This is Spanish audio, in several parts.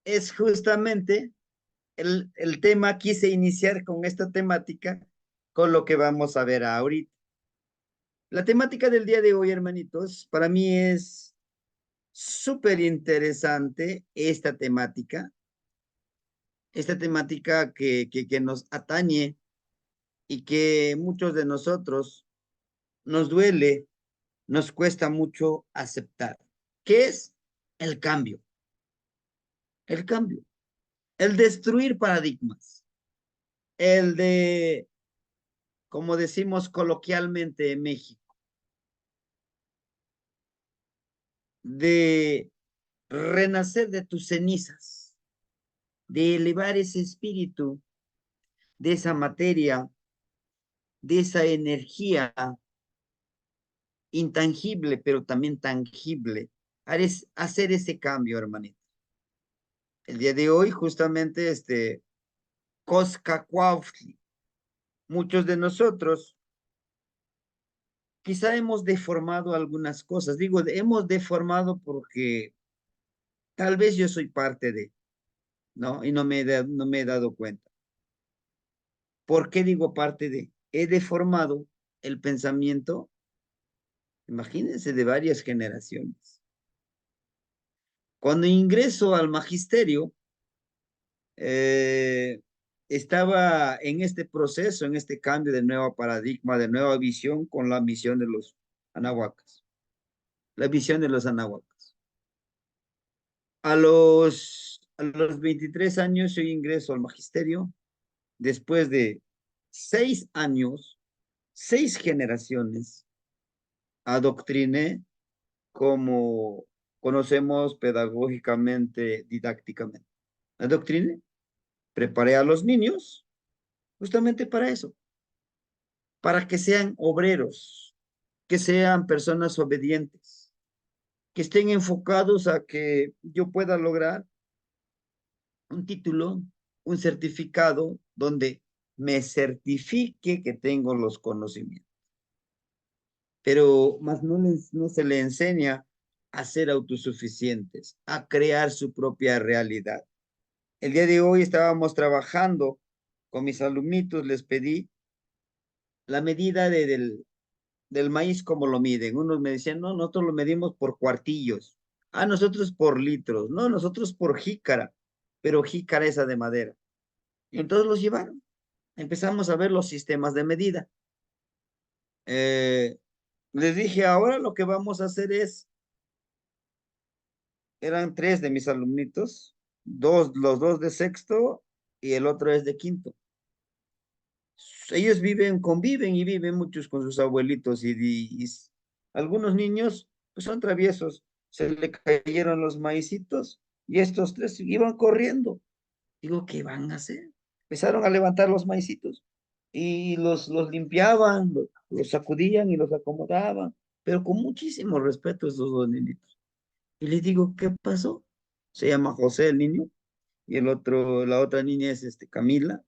es justamente el tema. Quise iniciar con esta temática, con lo que vamos a ver ahorita. La temática del día de hoy, hermanitos, para mí es súper interesante esta temática que nos atañe y que muchos de nosotros nos duele, nos cuesta mucho aceptar. ¿Qué es el cambio? El cambio, el destruir paradigmas, el de, como decimos coloquialmente en México, de renacer de tus cenizas, de elevar ese espíritu, de esa materia, de esa energía intangible, pero también tangible, hacer ese cambio, hermanito. El día de hoy, justamente, Coscacuautli, muchos de nosotros quizá hemos deformado algunas cosas. Digo, hemos deformado porque tal vez yo soy parte de, ¿no? Y no me he dado cuenta. ¿Por qué digo parte de? He deformado el pensamiento, imagínense, de varias generaciones. Cuando ingreso al magisterio, eh, estaba en este proceso, en este cambio de nuevo paradigma, de nueva visión con la misión de los anahuacas, la visión de los anahuacas. A los 23 años yo ingreso al magisterio, después de 6 años, 6 generaciones, adoctriné como conocemos pedagógicamente, didácticamente. Adoctriné, preparé a los niños justamente para eso, para que sean obreros, que sean personas obedientes, que estén enfocados a que yo pueda lograr un título, un certificado donde me certifique que tengo los conocimientos. Pero más no se le enseña a ser autosuficientes, a crear su propia realidad. El día de hoy estábamos trabajando con mis alumnitos, les pedí la medida del maíz, como lo miden. Unos me decían, no, nosotros lo medimos por cuartillos. Ah, nosotros por litros. No, nosotros por jícara, pero jícara esa de madera. Y entonces los llevaron. Empezamos a ver los sistemas de medida. Eh, Les dije, ahora lo que vamos a hacer eran 3 de mis alumnitos, los dos de sexto y el otro es de quinto. Ellos conviven y viven muchos con sus abuelitos y algunos niños pues son traviesos. Se le cayeron los maicitos y estos 3 iban corriendo. Digo, ¿qué van a hacer? Empezaron a levantar los maicitos y los limpiaban, los sacudían y los acomodaban, pero con muchísimo respeto a esos dos niñitos. Y les digo, ¿qué pasó? Se llama José el niño y la otra niña es Camila,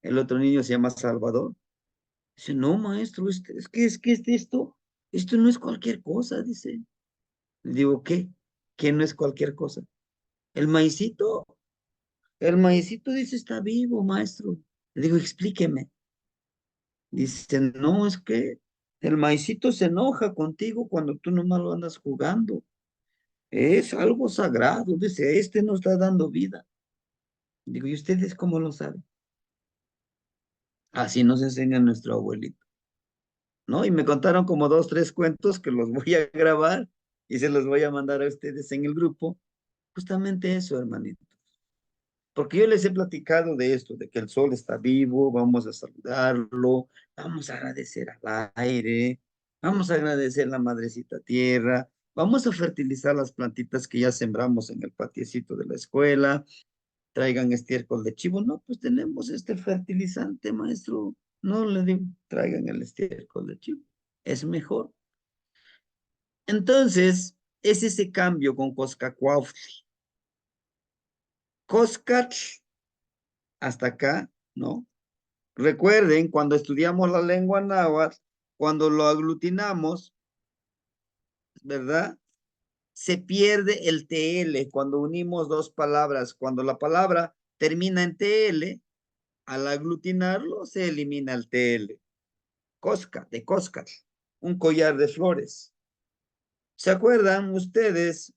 el otro niño se llama Salvador. Dice, no, maestro, esto no es cualquier cosa, dice. Le digo, ¿qué? ¿Qué no es cualquier cosa? El maicito, el maicito dice, está vivo, maestro. Le digo, explíqueme. Dice, no, es que el maicito se enoja contigo cuando tú nomás lo andas jugando. Es algo sagrado, dice, este nos está dando vida. Digo, ¿y ustedes cómo lo saben? Así nos enseña nuestro abuelito, ¿no? Y me contaron como 2, 3 cuentos que los voy a grabar y se los voy a mandar a ustedes en el grupo. Justamente eso, hermanito. Porque yo les he platicado de esto, de que el sol está vivo, vamos a saludarlo, vamos a agradecer al aire, vamos a agradecer a la madrecita tierra, vamos a fertilizar las plantitas que ya sembramos en el patiecito de la escuela, traigan estiércol de chivo. No, pues tenemos este fertilizante, maestro. No le digo, traigan el estiércol de chivo, es mejor. Entonces, es ese cambio con Coscacuautli. Coscach, hasta acá, ¿no? Recuerden, cuando estudiamos la lengua náhuatl, cuando lo aglutinamos, ¿verdad? se pierde el TL cuando unimos dos palabras. Cuando la palabra termina en TL, al aglutinarlo se elimina el TL. Cosca, de Coscat, un collar de flores. ¿Se acuerdan ustedes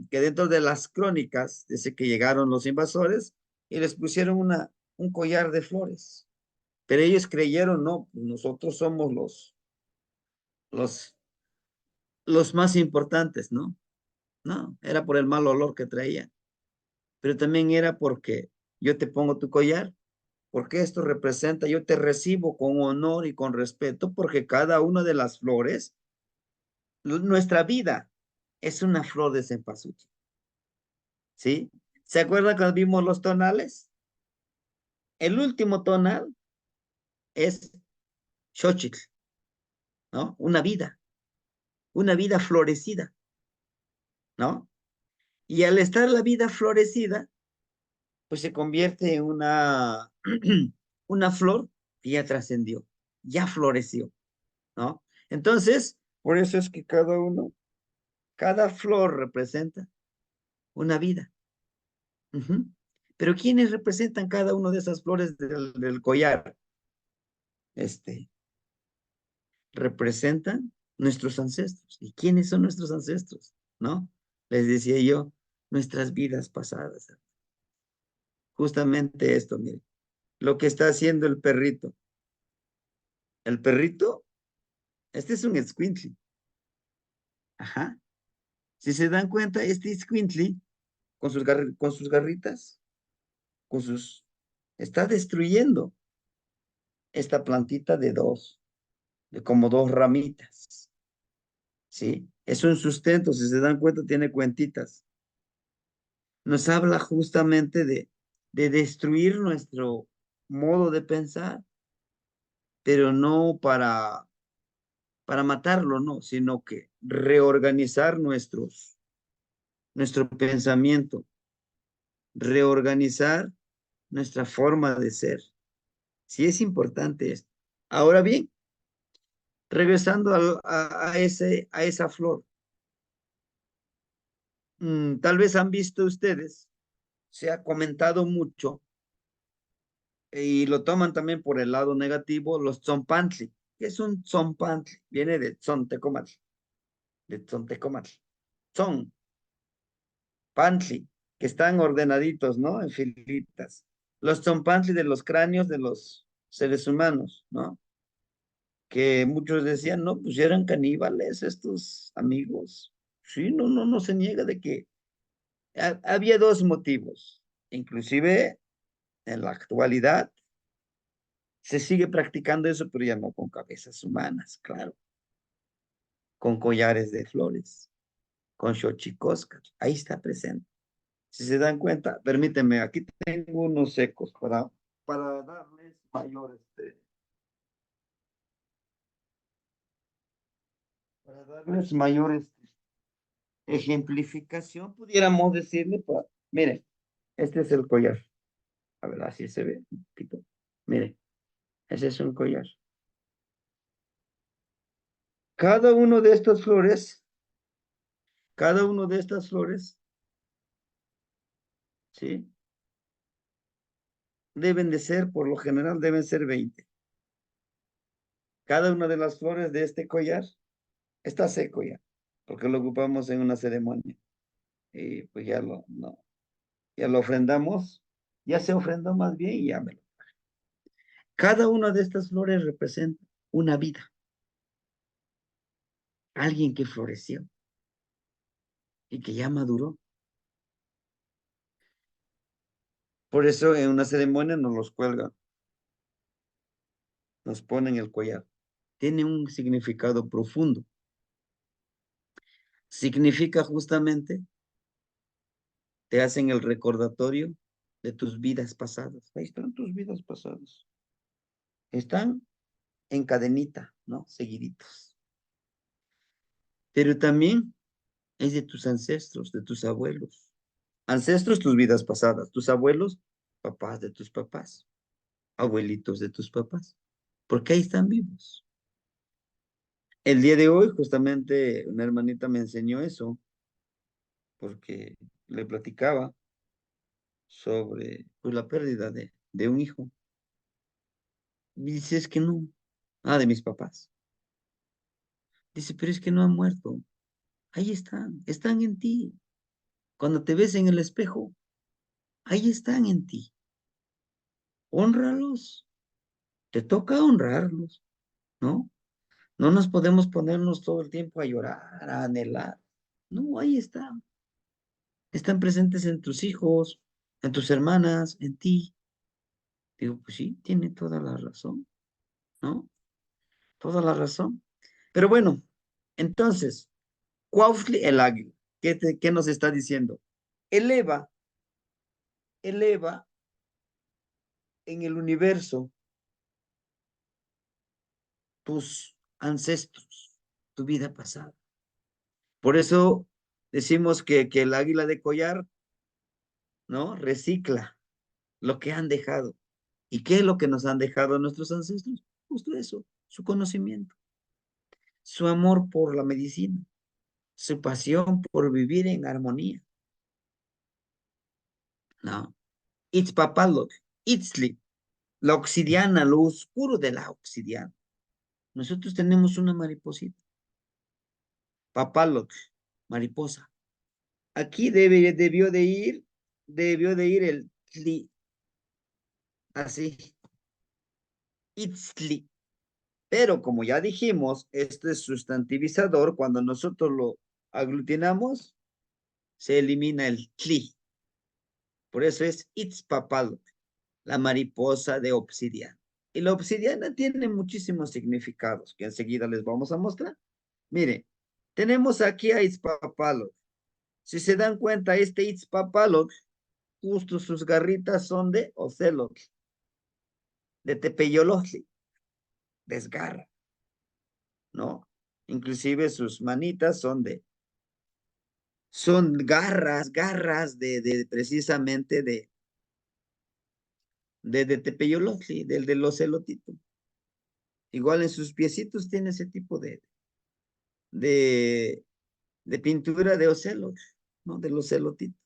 que dentro de las crónicas, desde que llegaron los invasores, y les pusieron un collar de flores? Pero ellos creyeron, no, nosotros somos los, los más importantes, ¿no? No, era por el mal olor que traía, pero también era porque yo te pongo tu collar, porque esto representa, yo te recibo con honor y con respeto, porque cada una de las flores, nuestra vida es una flor de cempasúchil, ¿sí? ¿Se acuerdan cuando vimos los tonales? El último tonal es Xochitl, ¿no? Una vida florecida, ¿no? Y al estar la vida florecida, pues se convierte en una flor que ya trascendió, ya floreció, ¿no? Entonces, por eso es que cada flor representa una vida. Ujú. Pero ¿quiénes representan cada una de esas flores del collar? Este, representan nuestros ancestros. ¿Y quiénes son nuestros ancestros? ¿No? Les decía yo, nuestras vidas pasadas. Justamente esto, mire, lo que está haciendo el perrito. El perrito, este es un escuintli. Ajá. Si se dan cuenta, este escuintli, con sus garritas, está destruyendo esta plantita de como dos ramitas, ¿sí? Es un sustento, si se dan cuenta, tiene cuentitas. Nos habla justamente de destruir nuestro modo de pensar, pero no para matarlo, no, sino que reorganizar nuestro pensamiento, reorganizar nuestra forma de ser. Sí es importante esto. Ahora bien, regresando a esa flor, tal vez han visto ustedes, se ha comentado mucho y lo toman también por el lado negativo, los tzompantli. ¿Qué es un tzompantli? Viene de tzontecomatl, de tzontecomatl. Tzon, pantli, que están ordenaditos, ¿no? En filitas. Los tzompantli de los cráneos de los seres humanos, ¿no? Que muchos decían, no, pues eran caníbales estos amigos. Sí, no se niega de que había dos motivos. Inclusive en la actualidad se sigue practicando eso, pero ya no con cabezas humanas, claro, con collares de flores, con xochicóscar, ahí está presente. Si se dan cuenta, permíteme, aquí tengo unos secos para darles para darles mayor ejemplificación, pudiéramos decirle, mire, este es el collar. A ver, así se ve un poquito. Mire, ese es un collar. Cada uno de estas flores, cada uno de estas flores, ¿sí? Deben de ser, por lo general, deben ser 20. Cada una de las flores de este collar está seco ya, porque lo ocupamos en una ceremonia. Y pues ya no, ya lo ofrendamos, ya se ofrendó más bien y ya me lo. Cada una de estas flores representa una vida, alguien que floreció y que ya maduró. Por eso en una ceremonia nos los cuelgan, nos ponen el collar. Tiene un significado profundo. Significa justamente, te hacen el recordatorio de tus vidas pasadas. Ahí están tus vidas pasadas. Están en cadenita, ¿no? Seguiditos. Pero también es de tus ancestros, de tus abuelos. Ancestros, tus vidas pasadas. Tus abuelos, papás de tus papás. Abuelitos de tus papás. Porque ahí están vivos. El día de hoy, justamente, una hermanita me enseñó eso. porque le platicaba sobre pues, la pérdida de un hijo. Y dice, es que no. Ah, de mis papás. Dice, pero es que no han muerto. Ahí están en ti. Cuando te ves en el espejo, ahí están en ti. Hónralos. Te toca honrarlos, ¿no? No nos podemos ponernos todo el tiempo a llorar, a anhelar. No, ahí están. Están presentes en tus hijos, en tus hermanas, en ti. Digo, pues sí, tiene toda la razón, ¿no? Toda la razón. Pero bueno, entonces, Cuautli el águila, ¿qué nos está diciendo? Eleva, eleva en el universo tus ancestros, tu vida pasada. Por eso decimos que el águila de collar, ¿no? Recicla lo que han dejado. ¿Y qué es lo que nos han dejado nuestros ancestros? Justo eso, su conocimiento, su amor por la medicina, su pasión por vivir en armonía, ¿no? Itzpapalot, Itzli, la obsidiana, lo oscuro de la obsidiana. Nosotros tenemos una mariposita, Papalot, mariposa. Aquí debió de ir el tli, así, Itzli. Pero como ya dijimos, este es sustantivizador, cuando nosotros lo aglutinamos, se elimina el tli. Por eso es Itzpapalot, la mariposa de obsidiana. Y la obsidiana tiene muchísimos significados que enseguida les vamos a mostrar. Mire, tenemos aquí a Itzpapalot. Si se dan cuenta, este Itzpapalot, justo sus garritas son de ocelot, de tepeyolotli, desgarra, ¿no? Inclusive sus manitas son garras de precisamente de tepeyolotli, del ocelotito. Igual en sus piecitos tiene ese tipo de, de pintura de ocelot, ¿no? Del ocelotito.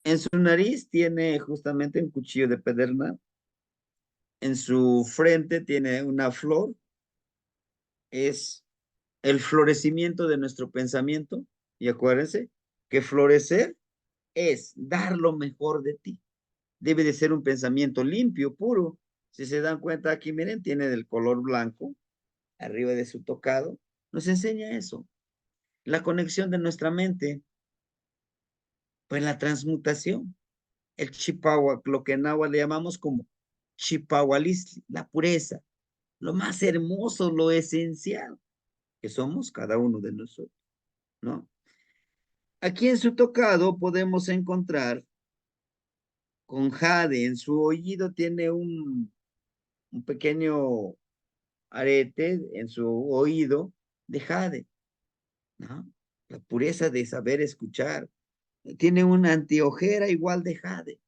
En su nariz tiene justamente un cuchillo de pedernal. En su frente tiene una flor. Es el florecimiento de nuestro pensamiento. Y acuérdense que florecer es dar lo mejor de ti. Debe de ser un pensamiento limpio, puro. Si se dan cuenta aquí, miren, tiene del color blanco arriba de su tocado. Nos enseña eso. La conexión de nuestra mente, pues la transmutación. El chipahua, lo que en agua le llamamos como chipahualistli, la pureza, lo más hermoso, lo esencial que somos cada uno de nosotros, ¿no? Aquí en su tocado podemos encontrar con jade, en su oído tiene un pequeño arete en su oído de jade, ¿no? La pureza de saber escuchar. Tiene una anteojera igual de jade.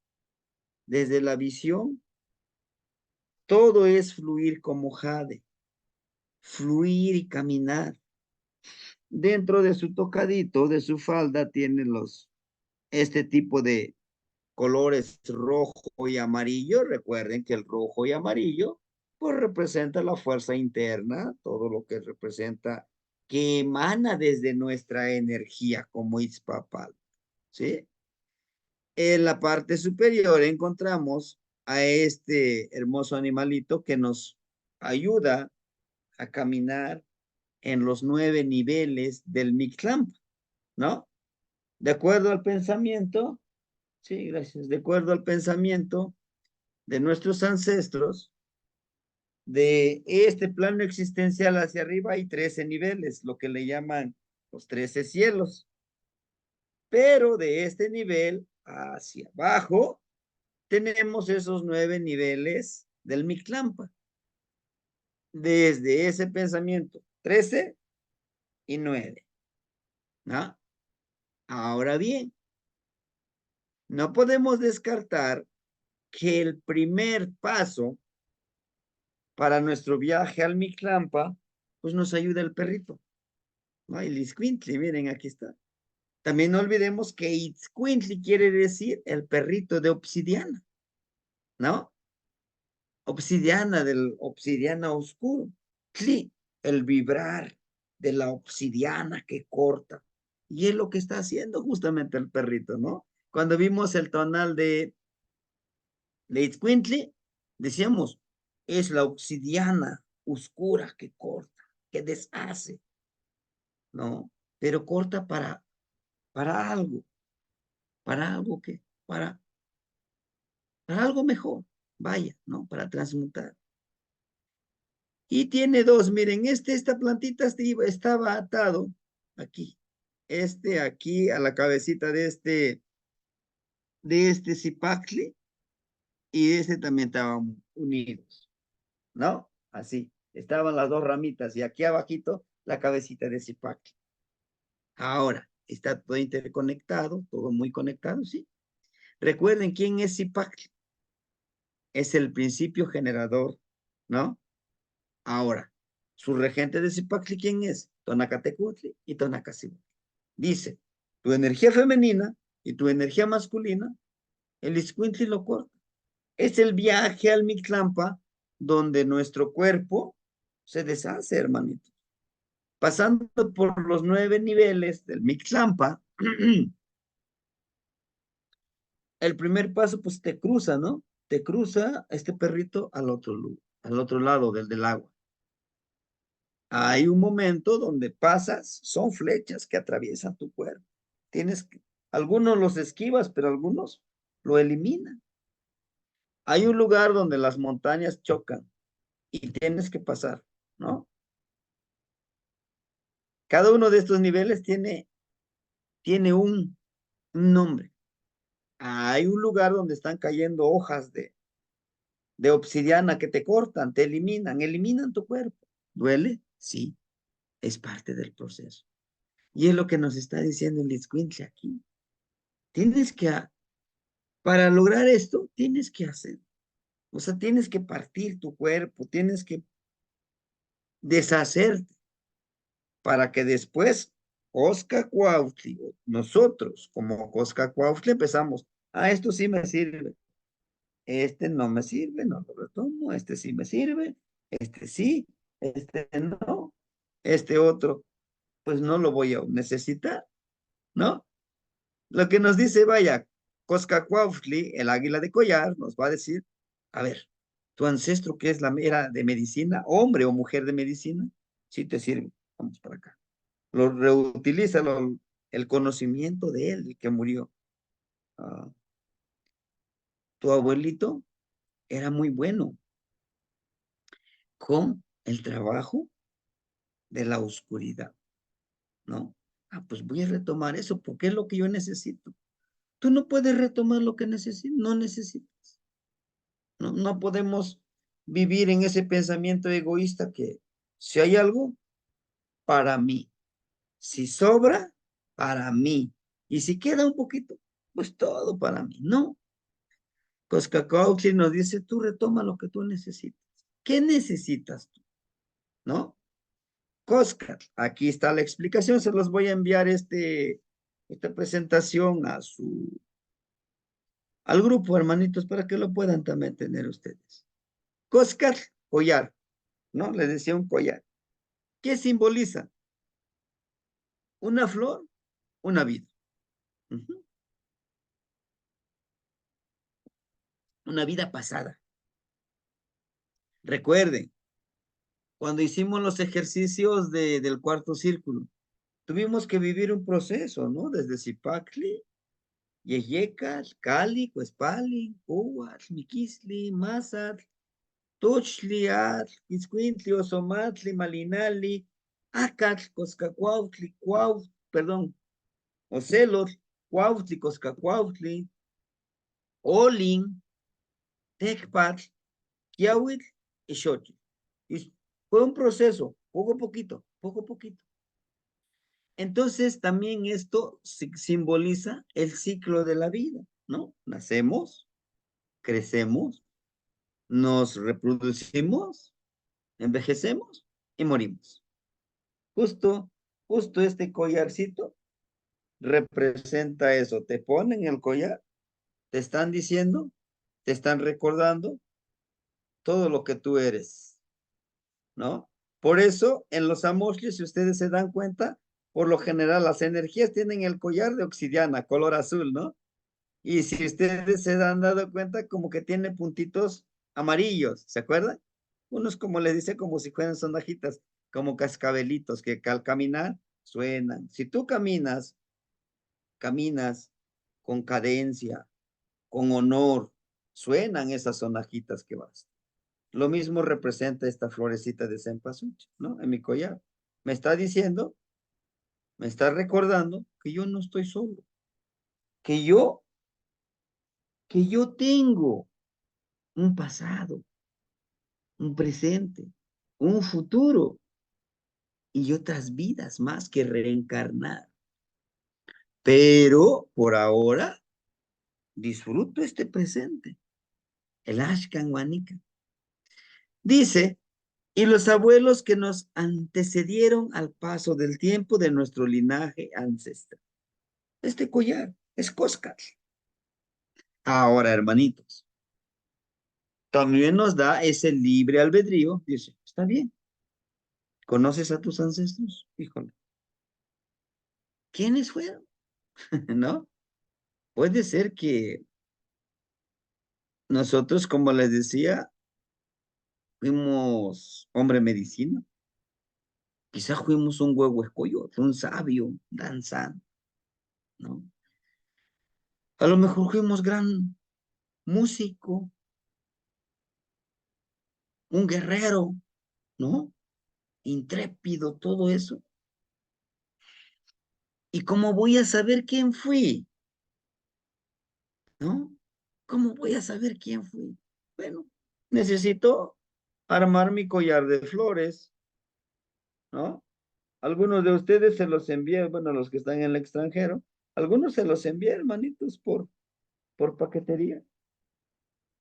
Desde la visión, todo es fluir como jade, fluir y caminar. Dentro de su tocadito, de su falda, tiene este tipo de colores rojo y amarillo. Recuerden que el rojo y amarillo, pues representa la fuerza interna, todo lo que representa, que emana desde nuestra energía como Itzpapal, ¿sí? En la parte superior encontramos a este hermoso animalito que nos ayuda a caminar en los 9 niveles del Mictlamp, ¿no? De acuerdo al pensamiento, sí, gracias, de acuerdo al pensamiento de nuestros ancestros, de este plano existencial hacia arriba hay 13 niveles, lo que le llaman los 13 cielos, pero de este nivel hacia abajo tenemos esos 9 niveles del Mictlampa. Desde ese pensamiento, 13 y 9, ¿no? Ahora bien, no podemos descartar que el primer paso para nuestro viaje al Mictlampa, pues nos ayuda el perrito, ¿no? El Iscuintli, miren, aquí está. También no olvidemos que Itzcuintli quiere decir el perrito de obsidiana, ¿no? Obsidiana, del obsidiana oscuro. Tli, el vibrar de la obsidiana que corta. Y es lo que está haciendo justamente el perrito, ¿no? Cuando vimos el tonal de Itzcuintli, decíamos, es la obsidiana oscura que corta, que deshace, ¿no? Pero corta para algo, para algo que, para algo mejor, vaya, ¿no? Para transmutar. Y tiene dos, miren, esta plantita estaba atado aquí, aquí a la cabecita de este cipacli, y también estaban unidos, ¿no? Así, estaban las dos ramitas, y aquí abajito la cabecita de cipacli. Ahora, está todo interconectado, todo muy conectado, ¿sí? Recuerden quién es cipacli, es el principio generador, ¿no? Ahora, su regente de Zipacli, ¿quién es? Tonacatecutli y Tonacacibutli. Dice, tu energía femenina y tu energía masculina, el Iscuintli lo corta. Es el viaje al Mictlampa donde nuestro cuerpo se deshace, hermanito. Pasando por los 9 niveles del Mictlampa, el primer paso pues te cruza, ¿no? Te cruza este perrito al otro lado del agua. Hay un momento donde pasas, son flechas que atraviesan tu cuerpo. Algunos los esquivas, pero algunos lo eliminan. Hay un lugar donde las montañas chocan y tienes que pasar, ¿no? Cada uno de estos niveles tiene un nombre. Hay un lugar donde están cayendo hojas de obsidiana que te cortan, te eliminan tu cuerpo. ¿Duele? Sí, es parte del proceso. Y es lo que nos está diciendo el Itzcuintle aquí. Tienes que, para lograr esto, tienes que hacer, o sea, tienes que partir tu cuerpo, tienes que deshacerte para que después, Cosca Cuautli, nosotros como Cosca Cuautli empezamos, esto sí me sirve, este no me sirve, no lo retomo, este sí me sirve, este sí, este no, este otro, pues no lo voy a necesitar, ¿no? Lo que nos dice, vaya, Coscacuautli, el águila de collar, nos va a decir, a ver, tu ancestro que es la era de medicina, hombre o mujer de medicina, sí te sirve, vamos para acá. Lo reutiliza el conocimiento de él, el que murió. Ah, tu abuelito era muy bueno con el trabajo de la oscuridad, ¿no? Pues voy a retomar eso porque es lo que yo necesito. Tú no puedes retomar lo que no necesitas. No podemos vivir en ese pensamiento egoísta que si hay algo, para mí. Si sobra, para mí. Y si queda un poquito, pues todo para mí. No. Coscacautli nos dice, tú retoma lo que tú necesitas. ¿Qué necesitas tú? ¿No? Coscat, aquí está la explicación, se los voy a enviar esta presentación al grupo, hermanitos, para que lo puedan también tener ustedes. Coscat, collar, ¿no? Les decía un collar. ¿Qué simboliza? Una flor, una vida. Ujú. Una vida pasada. Recuerden, cuando hicimos los ejercicios del cuarto círculo, tuvimos que vivir un proceso, ¿no? Desde Zipacli, Yeyecal, Cali, Cuespali, Cuas, Miquisli, Mazatl, Tuxtli, Atl, Itzcuintli, Osomatli, Malinali, Acatl, Coscacuautli, perdón, Ocelot, Cuautli, Coscacuautli, Olin, Tecpat, Kiawitl y Xochitl. Y fue un proceso, poco a poquito, poco a poquito. Entonces también esto simboliza el ciclo de la vida, ¿no? Nacemos, crecemos, nos reproducimos, envejecemos y morimos. Justo este collarcito representa eso. Te ponen el collar, te están diciendo, te están recordando todo lo que tú eres, ¿no? Por eso, en los amosles, si ustedes se dan cuenta, por lo general las energías tienen el collar de obsidiana, color azul, ¿no? Y si ustedes se han dado cuenta, como que tiene puntitos amarillos, ¿se acuerdan? Unos como les dice, como si fueran sonajitas, como cascabelitos, que al caminar suenan. Si tú caminas con cadencia, con honor, suenan esas sonajitas que vas. Lo mismo representa esta florecita de cempasúchil, ¿no? En mi collar. Me está diciendo, me está recordando que yo no estoy solo, que yo, que yo tengo un pasado, un presente, un futuro y otras vidas más que reencarnar. Pero por ahora disfruto este presente, el Ashkan Wanika. Dice, y los abuelos que nos antecedieron al paso del tiempo de nuestro linaje ancestral. Este collar es Coscat. Ahora, hermanitos, también nos da ese libre albedrío. Dice, está bien, ¿conoces a tus ancestros? Híjole, ¿quiénes fueron? ¿No? Puede ser que nosotros, como les decía, fuimos hombre medicina. Quizás fuimos un huevo escoyote, un sabio, danzante, ¿no? A lo mejor fuimos gran músico, un guerrero, ¿no? Intrépido, todo eso. ¿Y cómo voy a saber quién fui? ¿No? ¿Cómo voy a saber quién fui? Bueno, necesito armar mi collar de flores, ¿no? Algunos de ustedes se los envié, bueno, los que están en el extranjero, algunos se los envié, hermanitos, por paquetería.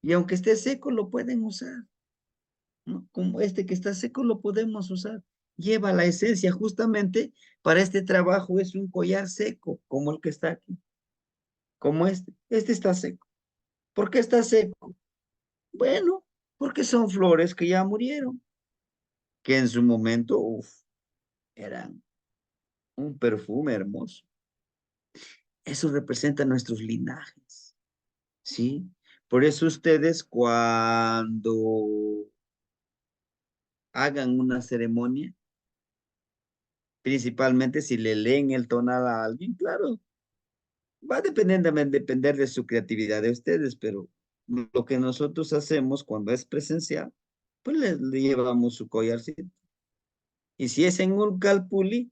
Y aunque esté seco, lo pueden usar, ¿no? Como este que está seco, lo podemos usar. Lleva la esencia, justamente para este trabajo es un collar seco, como el que está aquí, como este. Este está seco. ¿Por qué está seco? Bueno, porque son flores que ya murieron, que en su momento, eran un perfume hermoso. Eso representa nuestros linajes, ¿sí? Por eso ustedes cuando hagan una ceremonia, principalmente si le leen el tonal a alguien, claro, va a depender de su creatividad de ustedes, pero lo que nosotros hacemos cuando es presencial, pues le llevamos su collarcito. Y si es en un calpuli,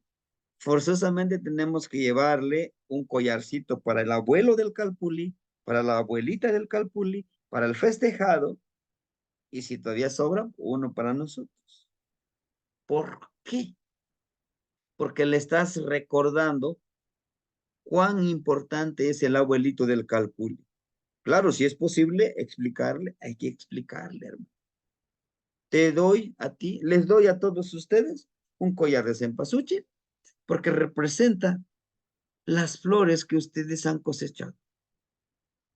forzosamente tenemos que llevarle un collarcito para el abuelo del calpuli, para la abuelita del calpuli, para el festejado, y si todavía sobra, uno para nosotros. ¿Por qué? Porque le estás recordando cuán importante es el abuelito del calpuli. Claro, si es posible explicarle, hay que explicarle, hermano. Te doy a ti, les doy a todos ustedes un collar de cempasúchil, porque representa las flores que ustedes han cosechado.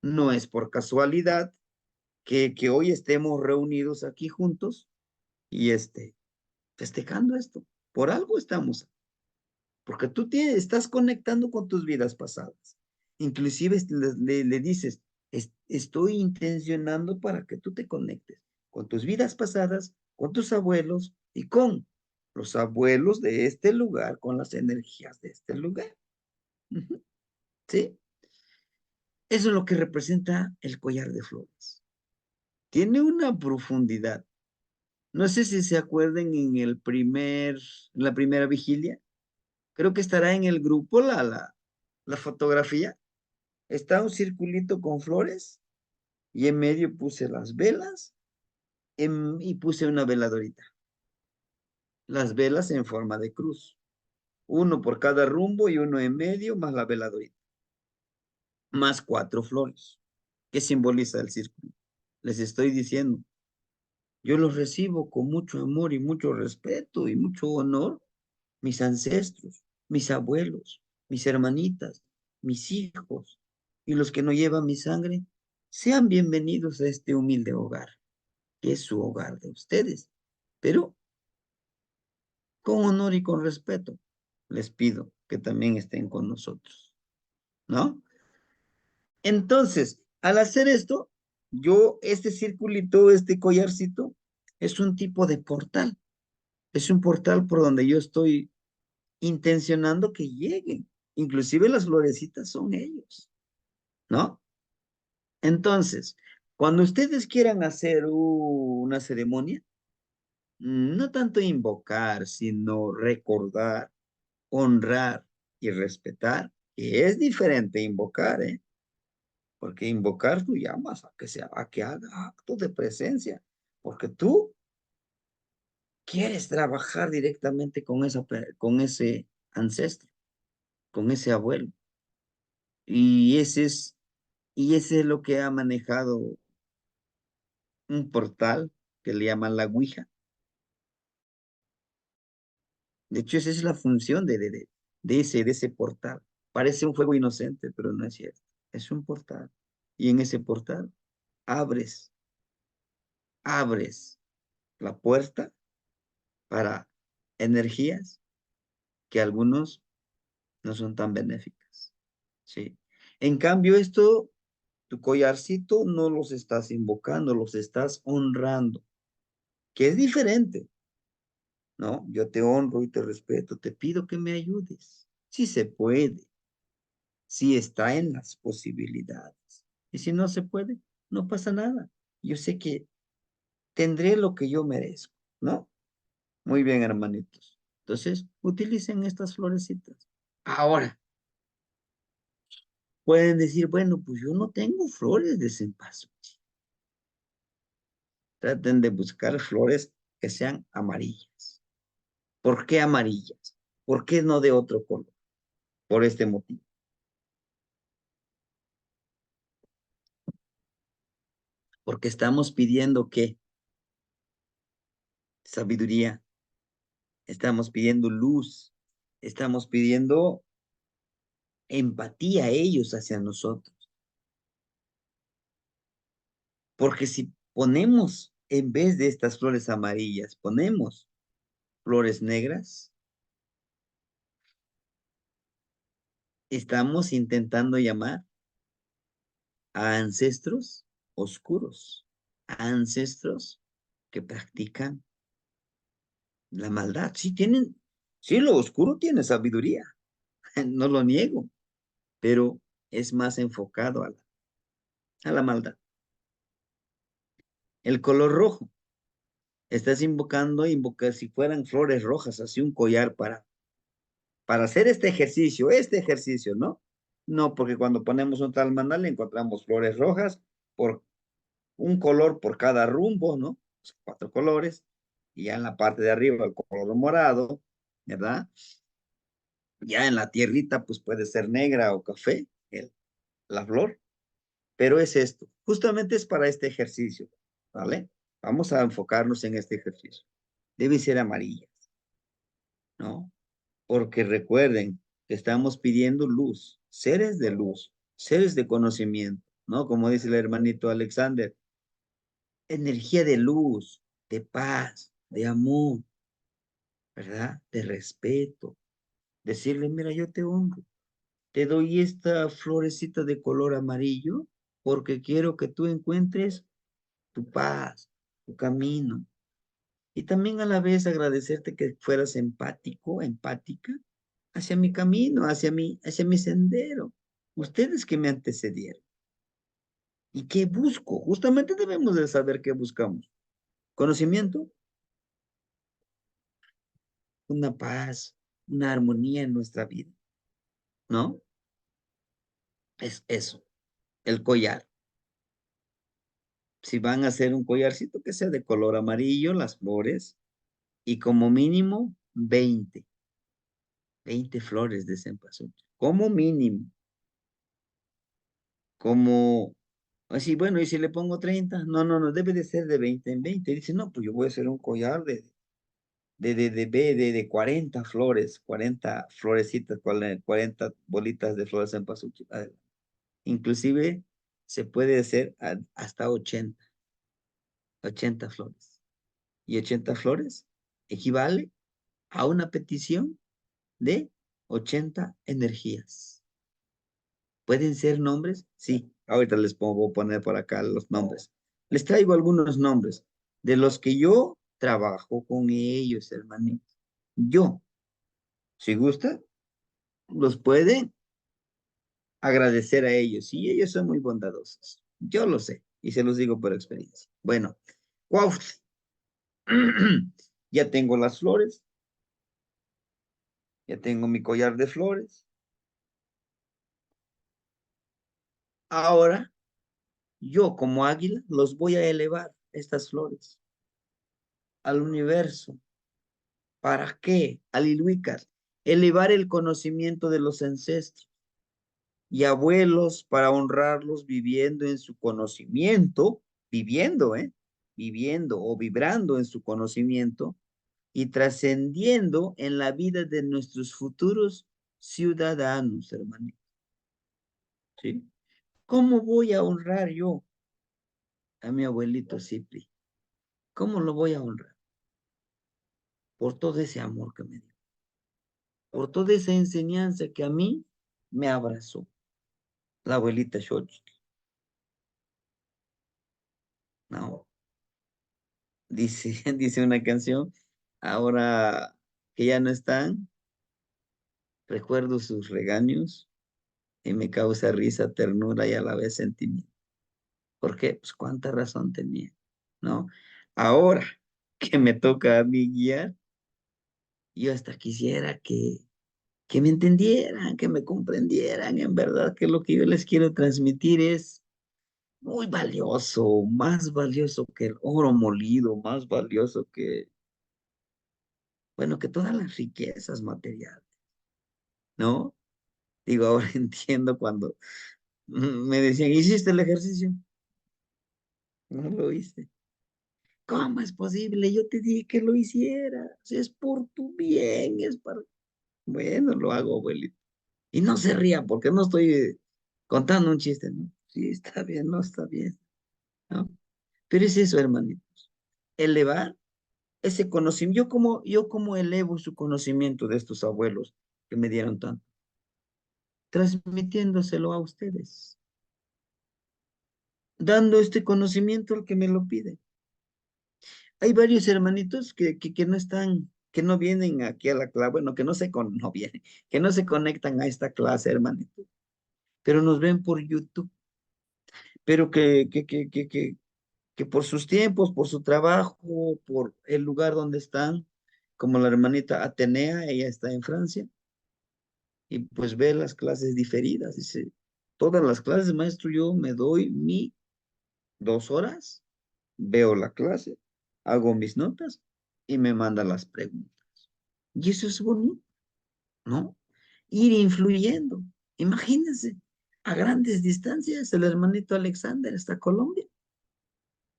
No es por casualidad que hoy estemos reunidos aquí juntos y festejando esto. Por algo estamos, porque tú estás conectando con tus vidas pasadas. Inclusive le dices, estoy intencionando para que tú te conectes con tus vidas pasadas, con tus abuelos y con los abuelos de este lugar, con las energías de este lugar. ¿Sí? Eso es lo que representa el collar de flores. Tiene una profundidad. No sé si se acuerdan en la primera vigilia. Creo que estará en el grupo la fotografía. Está un circulito con flores y en medio puse las velas y puse una veladorita. Las velas en forma de cruz. Uno por cada rumbo y uno en medio más la veladorita. Más 4 flores. ¿Qué simboliza el círculo? Les estoy diciendo, yo los recibo con mucho amor y mucho respeto y mucho honor, mis ancestros, mis abuelos. mis hermanitas, mis hijos y los que no llevan mi sangre, sean bienvenidos a este humilde hogar, que es su hogar de ustedes. Pero con honor y con respeto, les pido que también estén con nosotros, ¿no? Entonces, al hacer esto, yo, este circulito, este collarcito, es un tipo de portal. Es un portal por donde yo estoy intencionando que lleguen. Inclusive las florecitas son ellos, ¿no? Entonces, cuando ustedes quieran hacer una ceremonia, no tanto invocar, sino recordar, honrar y respetar, que es diferente invocar, ¿eh? Porque invocar tú llamas a que haga acto de presencia, porque tú quieres trabajar directamente con con ese ancestro, con ese abuelo. Y ese es lo que ha manejado un portal que le llaman la Ouija. De hecho, esa es la función de ese portal. Parece un fuego inocente, pero no es cierto. Es un portal. Y en ese portal abres, abres la puerta para energías que algunos no son tan benéficas. ¿Sí? En cambio, tu collarcito no los estás invocando, los estás honrando, que es diferente, ¿no? Yo te honro y te respeto, te pido que me ayudes. Si se puede, si está en las posibilidades. Y si no se puede, no pasa nada. Yo sé que tendré lo que yo merezco, ¿no? Muy bien, hermanitos. Entonces, utilicen estas florecitas. Ahora, pueden decir, bueno, pues yo no tengo flores de cempasúchil. Traten de buscar flores que sean amarillas. ¿Por qué amarillas? ¿Por qué no de otro color? Por este motivo. Porque estamos pidiendo que sabiduría, estamos pidiendo luz, estamos pidiendo empatía a ellos hacia nosotros. Porque si ponemos, en vez de estas flores amarillas, ponemos flores negras, estamos intentando llamar a ancestros oscuros, a ancestros que practican la maldad. Sí, lo oscuro tiene sabiduría, no lo niego, pero es más enfocado a la maldad. El color rojo, estás invocando, invocar si fueran flores rojas, así un collar para hacer este ejercicio, ¿no? No, porque cuando ponemos un tal mandala encontramos flores rojas por un color por cada rumbo, ¿no? 4 colores, y ya en la parte de arriba el color morado, ¿verdad? Ya en la tierrita, pues puede ser negra o café, la flor, pero es esto, justamente es para este ejercicio, ¿vale? Vamos a enfocarnos en este ejercicio. Debe ser amarilla, ¿no? Porque recuerden que estamos pidiendo luz, seres de conocimiento, ¿no? Como dice el hermanito Alexander, energía de luz, de paz, de amor, ¿verdad? De respeto. Decirle, mira, yo te honro, te doy esta florecita de color amarillo porque quiero que tú encuentres tu paz, tu camino. Y también a la vez agradecerte que fueras empático, empática hacia mi camino, hacia mi sendero. Ustedes que me antecedieron. ¿Y qué busco? Justamente debemos de saber qué buscamos. Conocimiento, una paz, una armonía en nuestra vida, ¿no? Es eso, el collar. Si van a hacer un collarcito que sea de color amarillo, las flores, y como mínimo 20 flores de cempasúchil. Como mínimo. Como, así, bueno, ¿y si le pongo 30? No, no, no, debe de ser de 20 en 20. Dice, no, pues yo voy a hacer un collar de 40 flores, 40 florecitas, 40 bolitas de flores en pasuchi. Inclusive se puede hacer hasta 80 flores. Y 80 flores equivale a una petición de 80 energías. ¿Pueden ser nombres? Sí, ahorita les pongo poner por acá los nombres. Les traigo algunos nombres de los que yo trabajo con ellos, hermanitos. Yo, si gusta, los pueden agradecer a ellos. Y ellos son muy bondadosos. Yo lo sé y se los digo por experiencia. Bueno, Cuautli, ya tengo las flores, ya tengo mi collar de flores. Ahora, yo como águila los voy a elevar, estas flores, al universo. ¿Para qué? Aliluicas, elevar el conocimiento de los ancestros y abuelos para honrarlos viviendo en su conocimiento, viviendo, ¿eh? Viviendo o vibrando en su conocimiento y trascendiendo en la vida de nuestros futuros ciudadanos, hermanito. ¿Sí? ¿Cómo voy a honrar yo a mi abuelito Cipri? ¿Cómo lo voy a honrar? Por todo ese amor que me dio, por toda esa enseñanza que a mí me abrazó la abuelita Xochitl. No, dice, dice una canción, ahora que ya no están, recuerdo sus regaños y me causa risa, ternura y a la vez sentimiento. ¿Por qué? Pues cuánta razón tenía, ¿no? Ahora que me toca a mí guiar, yo hasta quisiera que me entendieran, que me comprendieran, en verdad que lo que yo les quiero transmitir es muy valioso, más valioso que el oro molido, más valioso que, bueno, que todas las riquezas materiales, ¿no? Digo, ahora entiendo cuando me decían, ¿hiciste el ejercicio? No lo hice. ¿Cómo es posible? Yo te dije que lo hicieras. Es por tu bien, es para... Bueno, lo hago, abuelito. Y no se ría porque no estoy contando un chiste, ¿no? Sí, está bien, no está bien, ¿no? Pero es eso, hermanitos. Elevar ese conocimiento. Yo como elevo su conocimiento de estos abuelos que me dieron tanto, transmitiéndoselo a ustedes, dando este conocimiento al que me lo pide. Hay varios hermanitos que no están, que no vienen aquí a la clase, bueno, que no no vienen, que no se conectan a esta clase, hermanitos, pero nos ven por YouTube, pero que por sus tiempos, por su trabajo, por el lugar donde están, como la hermanita Atenea, ella está en Francia, y pues ve las clases diferidas, dice, todas las clases, maestro, yo me doy mi 2 horas, veo la clase, hago mis notas y me manda las preguntas. Y eso es bonito, ¿no? Ir influyendo. Imagínense, a grandes distancias, el hermanito Alexander está Colombia.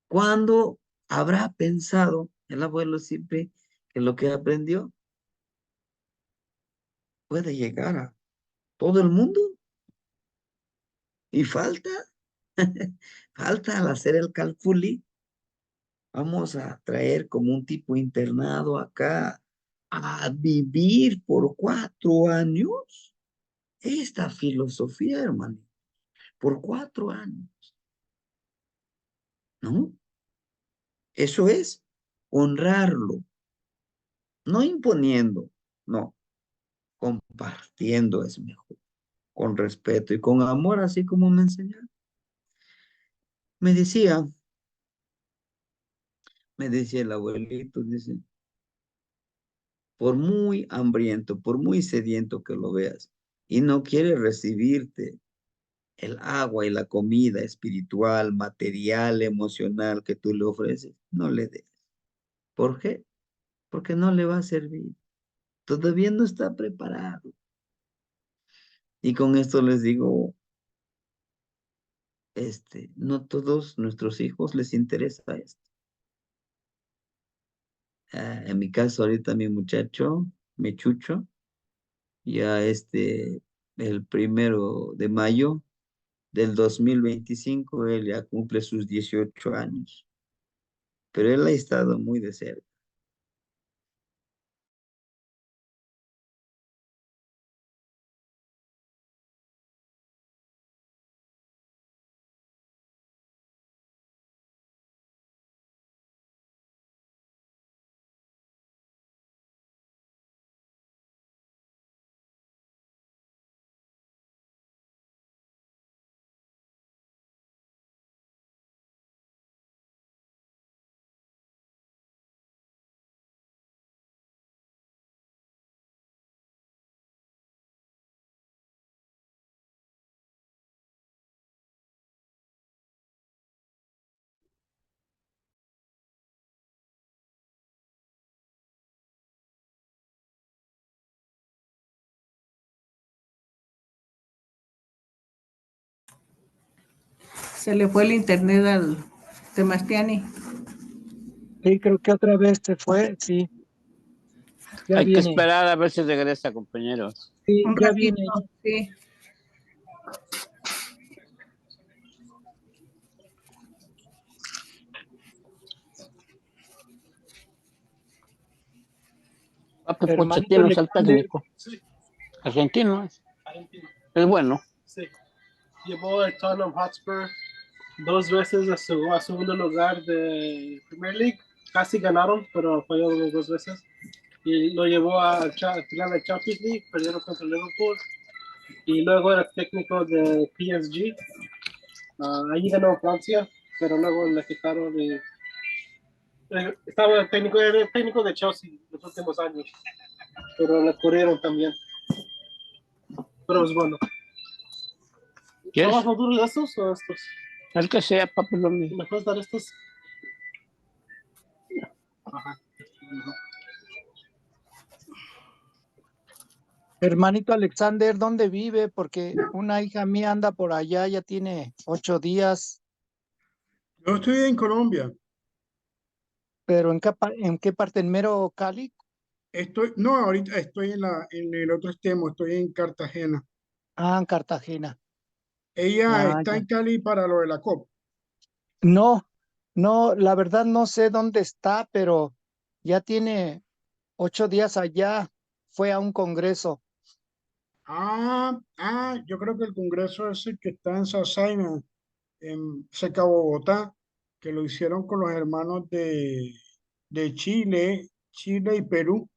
¿Cuándo habrá pensado el abuelo siempre que lo que aprendió puede llegar a todo el mundo? Y falta, falta al hacer el cálculo, vamos a traer como un tipo internado acá a vivir por 4 años esta filosofía, hermano, por 4 años, ¿no? Eso es honrarlo, no imponiendo, no, compartiendo es mejor, con respeto y con amor, así como me enseñaron. Me decía, me decía el abuelito, dice, por muy hambriento, por muy sediento que lo veas, y no quiere recibirte el agua y la comida espiritual, material, emocional que tú le ofreces, no le des. ¿Por qué? Porque no le va a servir. Todavía no está preparado. Y con esto les digo, no todos nuestros hijos les interesa esto. En mi caso, ahorita mi muchacho, mi chucho, ya el 1 de mayo del 2025, él ya cumple sus 18 años, pero él ha estado muy de cerca. Se le fue el internet al Temastiani. Sí, creo que otra vez se fue, sí. Ya Hay que viene. esperar a ver si regresa, compañeros. Sí, Un ya ratito, viene. sí. Papi Hermanito Pochettino es el Alexander. técnico. Argentino es. Es bueno. Sí. Llevó el Tottenham Hotspur 2 veces a segundo lugar de Premier League. Casi ganaron, pero falló 2 veces. Y lo llevó al final de Champions League, perdieron contra Liverpool. Y luego era técnico de PSG. Ahí ganó en Francia, pero luego le quitaron y era el técnico de Chelsea los últimos años, pero le corrieron también. Pero es bueno. ¿Quieres? ¿Son más maduros de estos o estos? El que sea, papi, lo mismo. ¿Me puedes dar estos? Ajá. Hermanito Alexander, ¿dónde vive? Porque una hija mía anda por allá, ya tiene 8 días, Yo estoy en Colombia. pero ¿en qué parte? ¿En mero Cali? No, ahorita estoy en el otro extremo, estoy en Cartagena. Ah, en Cartagena. Ella Ah, está ya. en Cali para lo de la COP. No, no, la verdad no sé dónde está, pero ya tiene 8 días allá. Fue a un congreso. Yo creo que el congreso es el que está en Sasaima, cerca de Bogotá, que lo hicieron con los hermanos de Chile y Perú.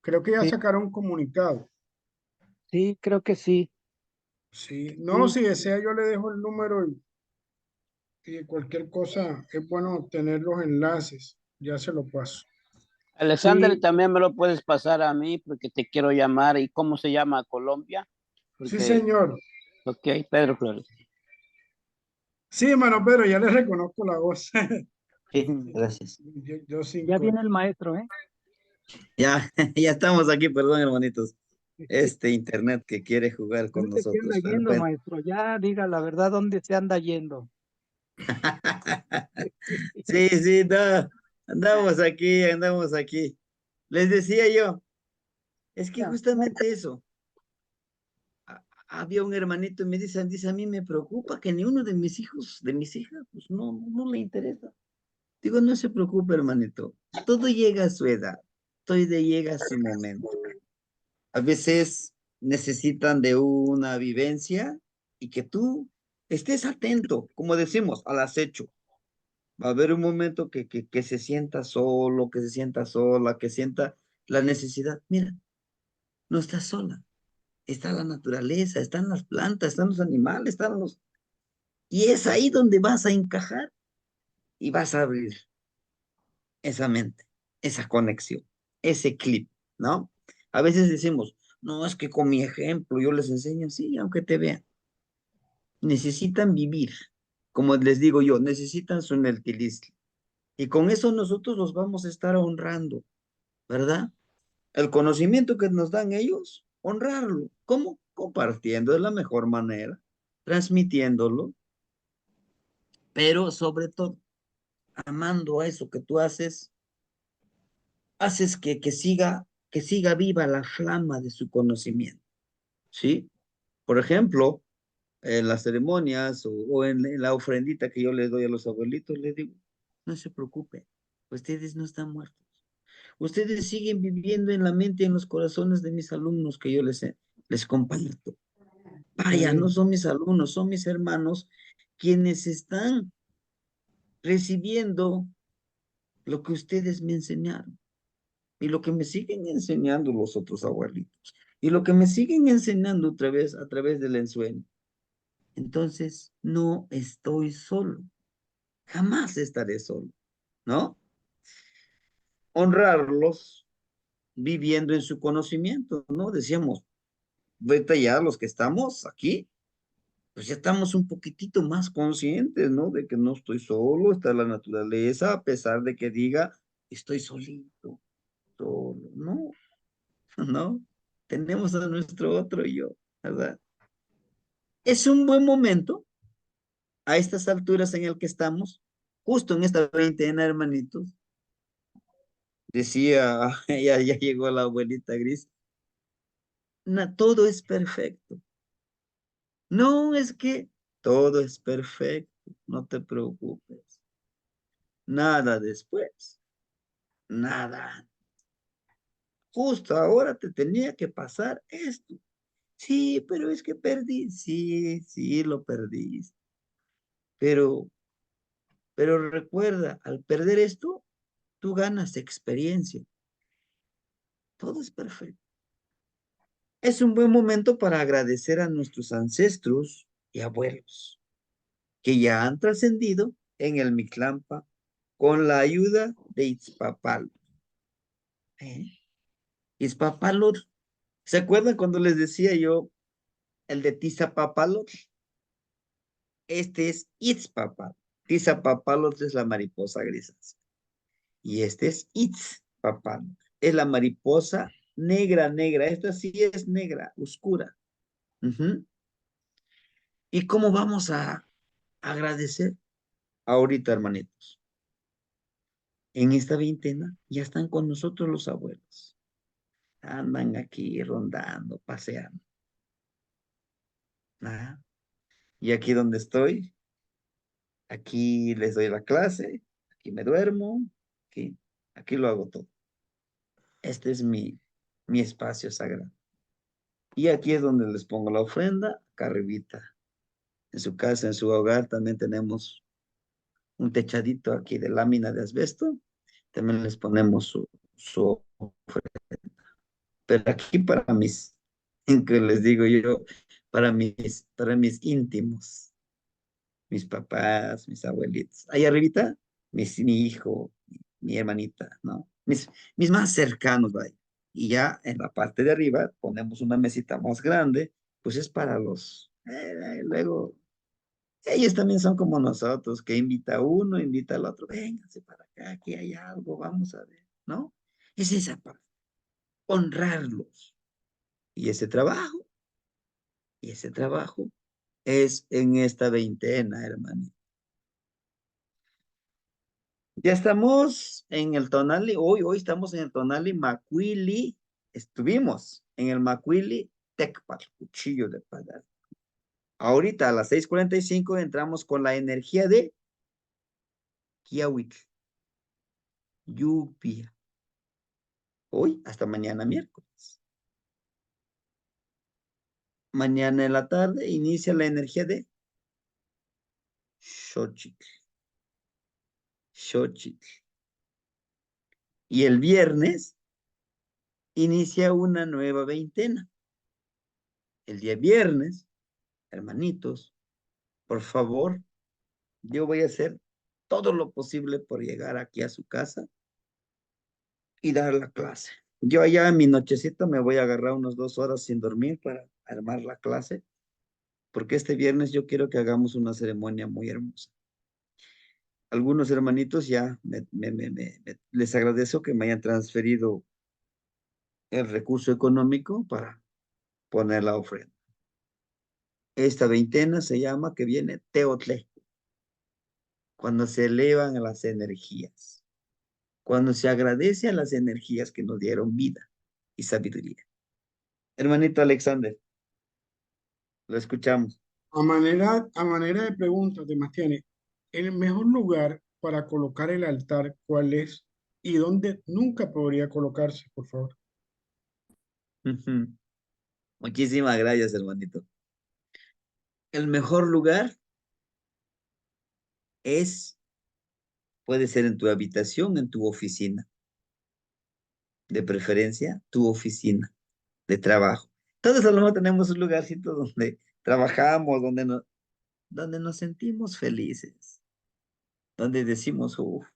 Creo que ya Sí, sacaron un comunicado. sí, creo que sí. Sí, no, Sí, si desea yo le dejo el número y cualquier cosa es bueno tener los enlaces. Ya se lo paso. Alexander, sí, también me lo puedes pasar a mí porque te quiero llamar. ¿Y cómo se llama Colombia? Sí, Porque, señor. ok, Pedro Flores. Sí, hermano Pedro, ya le reconozco la voz. Sí, gracias. Yo ya cinco. viene el maestro, ¿eh? Ya, ya estamos aquí, perdón, hermanitos. Este internet que quiere jugar con ¿Dónde se anda nosotros, pero yendo, bueno. maestro? Ya diga la verdad, ¿dónde se anda yendo? Sí, sí, no, andamos aquí. Les decía yo, es que Ya. justamente eso. Había un hermanito y me dice, a mí me preocupa que ni uno de mis hijos, de mis hijas, pues no le interesa. Digo, no se preocupe, hermanito. Todo llega a su edad, llega a su momento. A veces necesitan de una vivencia y que tú estés atento, como decimos, al acecho. Va a haber un momento que se sienta solo, que se sienta sola, que sienta la necesidad. Mira, no estás sola. Está la naturaleza, están las plantas, están los animales, están los... Y es ahí donde vas a encajar y vas a abrir esa mente, esa conexión, ese clip, ¿no? A veces decimos, no, es que con mi ejemplo yo les enseño, sí, aunque te vean. Necesitan vivir, como les digo yo, necesitan su nerquilismo. Y con eso nosotros los vamos a estar honrando, ¿verdad? El conocimiento que nos dan ellos, honrarlo. ¿Cómo? Compartiendo de la mejor manera, transmitiéndolo, pero sobre todo, amando a eso que tú haces haces que siga viva la flama de su conocimiento, ¿sí? Por ejemplo, en las ceremonias o en la ofrendita que yo les doy a los abuelitos, les digo, no se preocupen, ustedes no están muertos. Ustedes siguen viviendo en la mente y en los corazones de mis alumnos que yo les comparto. Vaya, no son mis alumnos, son mis hermanos quienes están recibiendo lo que ustedes me enseñaron y lo que me siguen enseñando los otros abuelitos y lo que me siguen enseñando a través del ensueño. Entonces, no estoy solo, jamás estaré solo, ¿no? Honrarlos viviendo en su conocimiento, ¿no? Decíamos, ahorita ya los que estamos aquí, pues ya estamos un poquitito más conscientes, ¿no? De que no estoy solo, está la naturaleza, a pesar de que diga, estoy solito, solo, no, no, tenemos a nuestro otro yo, ¿verdad? Es un buen momento, a estas alturas en el que estamos, justo en esta veintena, hermanitos, decía, ya llegó la abuelita Gris, todo es perfecto. No, es que todo es perfecto, no te preocupes. Nada después, nada. Justo ahora te tenía que pasar esto. Sí, pero es que perdí. Sí, sí, lo perdiste. Pero, pero recuerda, al perder esto, tú ganas experiencia. Todo es perfecto. Es un buen momento para agradecer a nuestros ancestros y abuelos que ya han trascendido en el Mictlampa con la ayuda de Itzpapal. Itzpapalot, ¿se acuerdan cuando les decía yo el de Tizapapalot? Este es Itzpapal. Tizapapalot es la mariposa grisácea. Y este es Itzpapalot. Es la mariposa negra, negra. Esta sí es negra, oscura. ¿Y cómo vamos a agradecer ahorita, hermanitos? En esta veintena ya están con nosotros los abuelos. Andan aquí rondando, paseando. ¿Ah? Y aquí donde estoy, aquí les doy la clase, aquí me duermo, aquí lo hago todo. Este es mi espacio sagrado. Y aquí es donde les pongo la ofrenda, acá arribita. En su casa, en su hogar, también tenemos un techadito aquí de lámina de asbesto. También les ponemos su ofrenda. Pero aquí para que les digo yo, para mis íntimos, mis papás, mis abuelitos. Ahí arribita, mi hijo, mi hermanita, ¿no? Mis más cercanos, vaya. Y ya en la parte de arriba ponemos una mesita más grande, pues es para luego, ellos también son como nosotros, que invita a uno, invita al otro, vénganse para acá, aquí hay algo, vamos a ver, ¿no? Es esa parte, honrarlos. Y ese trabajo es en esta veintena, hermano. Ya estamos en el Tonali, hoy estamos en el Tonali Macuili, estuvimos en el Macuili Tecpat, cuchillo de palar. Ahorita a las 6:45 entramos con la energía de Kiawitl, lluvia. Hoy hasta mañana miércoles. Mañana en la tarde inicia la energía de Xochitl. Xochitl. Y el viernes inicia una nueva veintena. El día viernes, hermanitos, por favor, yo voy a hacer todo lo posible por llegar aquí a su casa y dar la clase. Yo allá en mi nochecita me voy a agarrar unas 2 horas sin dormir para armar la clase, porque este viernes yo quiero que hagamos una ceremonia muy hermosa. Algunos hermanitos ya les agradezco que me hayan transferido el recurso económico para poner la ofrenda. Esta veintena se llama que viene Teotle, cuando se elevan las energías. cuando se agradece a las energías que nos dieron vida y sabiduría. Hermanito Alexander, lo escuchamos. A manera de pregunta, Demastiani, el mejor lugar para colocar el altar, ¿cuál es? ¿Y dónde nunca podría colocarse, por favor? Ujú. Muchísimas gracias, hermanito. El mejor lugar puede ser en tu habitación, en tu oficina, de preferencia, tu oficina de trabajo. Todos a lo mejor tenemos un lugarcito donde trabajamos, donde nos sentimos felices, donde decimos, "Uf,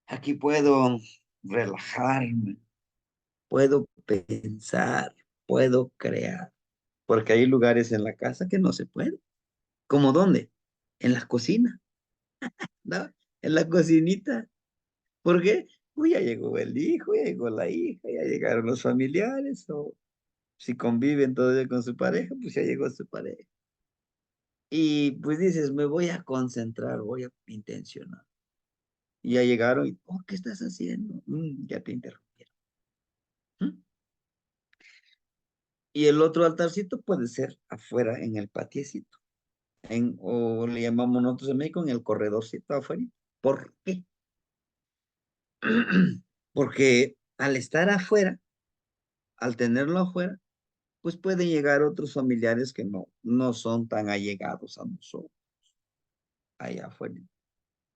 aquí puedo relajarme, puedo pensar, puedo crear", porque hay lugares en la casa que no se puede. ¿Cómo dónde? En la cocina, ¿no? En la cocinita. ¿Por qué? Pues ya llegó el hijo, ya llegó la hija, ya llegaron los familiares, o si conviven todavía con su pareja, pues ya llegó su pareja. Y pues dices, me voy a concentrar, voy a intencionar. Y ya llegaron y, oh, ¿qué estás haciendo? Ya te interrumpieron. ¿Mm? Y el otro altarcito puede ser afuera en el patiecito, o le llamamos nosotros en México en el corredorcito afuera. ¿Por qué? Porque al estar afuera, al tenerlo afuera, pues pueden llegar otros familiares que no son tan allegados a nosotros allá afuera,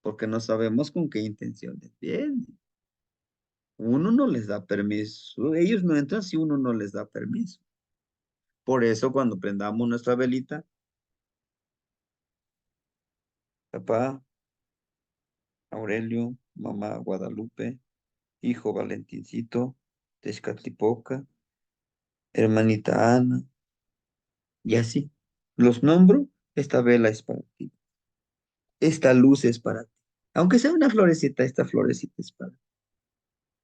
porque no sabemos con qué intenciones vienen. Uno no les da permiso, ellos no entran si uno no les da permiso. Por eso cuando prendamos nuestra velita, papá Aurelio, mamá Guadalupe, hijo Valentincito, Tezcatlipoca, hermanita Ana, y así. Los nombro, esta vela es para ti, esta luz es para ti. Aunque sea una florecita, esta florecita es para ti.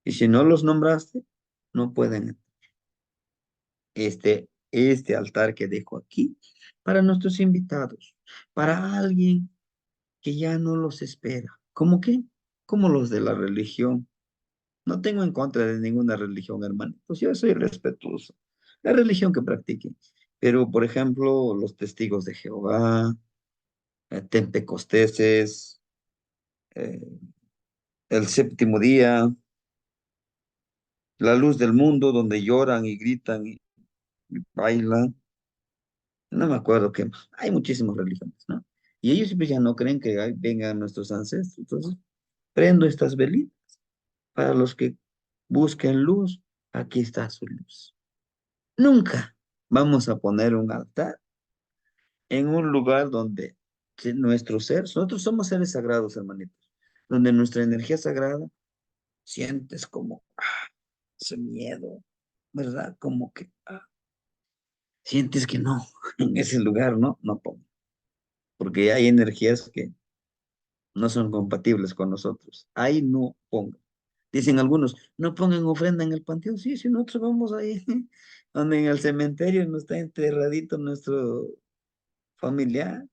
Y si no los nombraste, no pueden entrar. Este altar que dejo aquí para nuestros invitados, para alguien que ya no los espera. ¿Cómo qué? Como los de la religión. No tengo en contra de ninguna religión, hermano. Pues yo soy respetuoso. La religión que practiquen. Pero, por ejemplo, los testigos de Jehová, pentecosteses, eh, el séptimo día, la luz del mundo, donde lloran y gritan y bailan. No me acuerdo qué más. Hay muchísimas religiones, ¿no? Y ellos pues ya no creen que vengan nuestros ancestros. Entonces, prendo estas velitas para los que busquen luz. Aquí está su luz. Nunca vamos a poner un altar en un lugar donde nuestro ser, nosotros somos seres sagrados, hermanitos, donde nuestra energía sagrada sientes como ese miedo, ¿verdad? Como que sientes que no, en ese lugar, ¿no? No pongo, porque hay energías que no son compatibles con nosotros. Ahí no pongan. Dicen algunos, no pongan ofrenda en el panteón. Sí, si nosotros vamos ahí, donde en el cementerio no está enterradito nuestro familiar,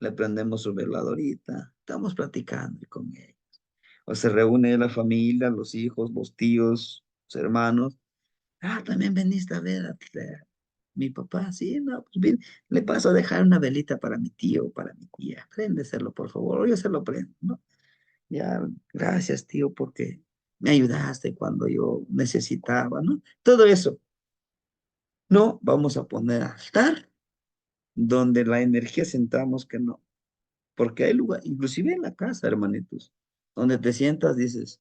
le prendemos su veladorita, estamos platicando con él. O se reúne la familia, los hijos, los tíos, los hermanos. También veniste a ver a mi papá. Sí, no, pues bien, le paso a dejar una velita para mi tío, para mi tía. Préndeselo, por favor, yo se lo prendo, ¿no? Ya, gracias, tío, porque me ayudaste cuando yo necesitaba, ¿no? Todo eso. No vamos a poner altar donde la energía sentamos que no. Porque hay lugar, inclusive en la casa, hermanitos, donde te sientas, dices,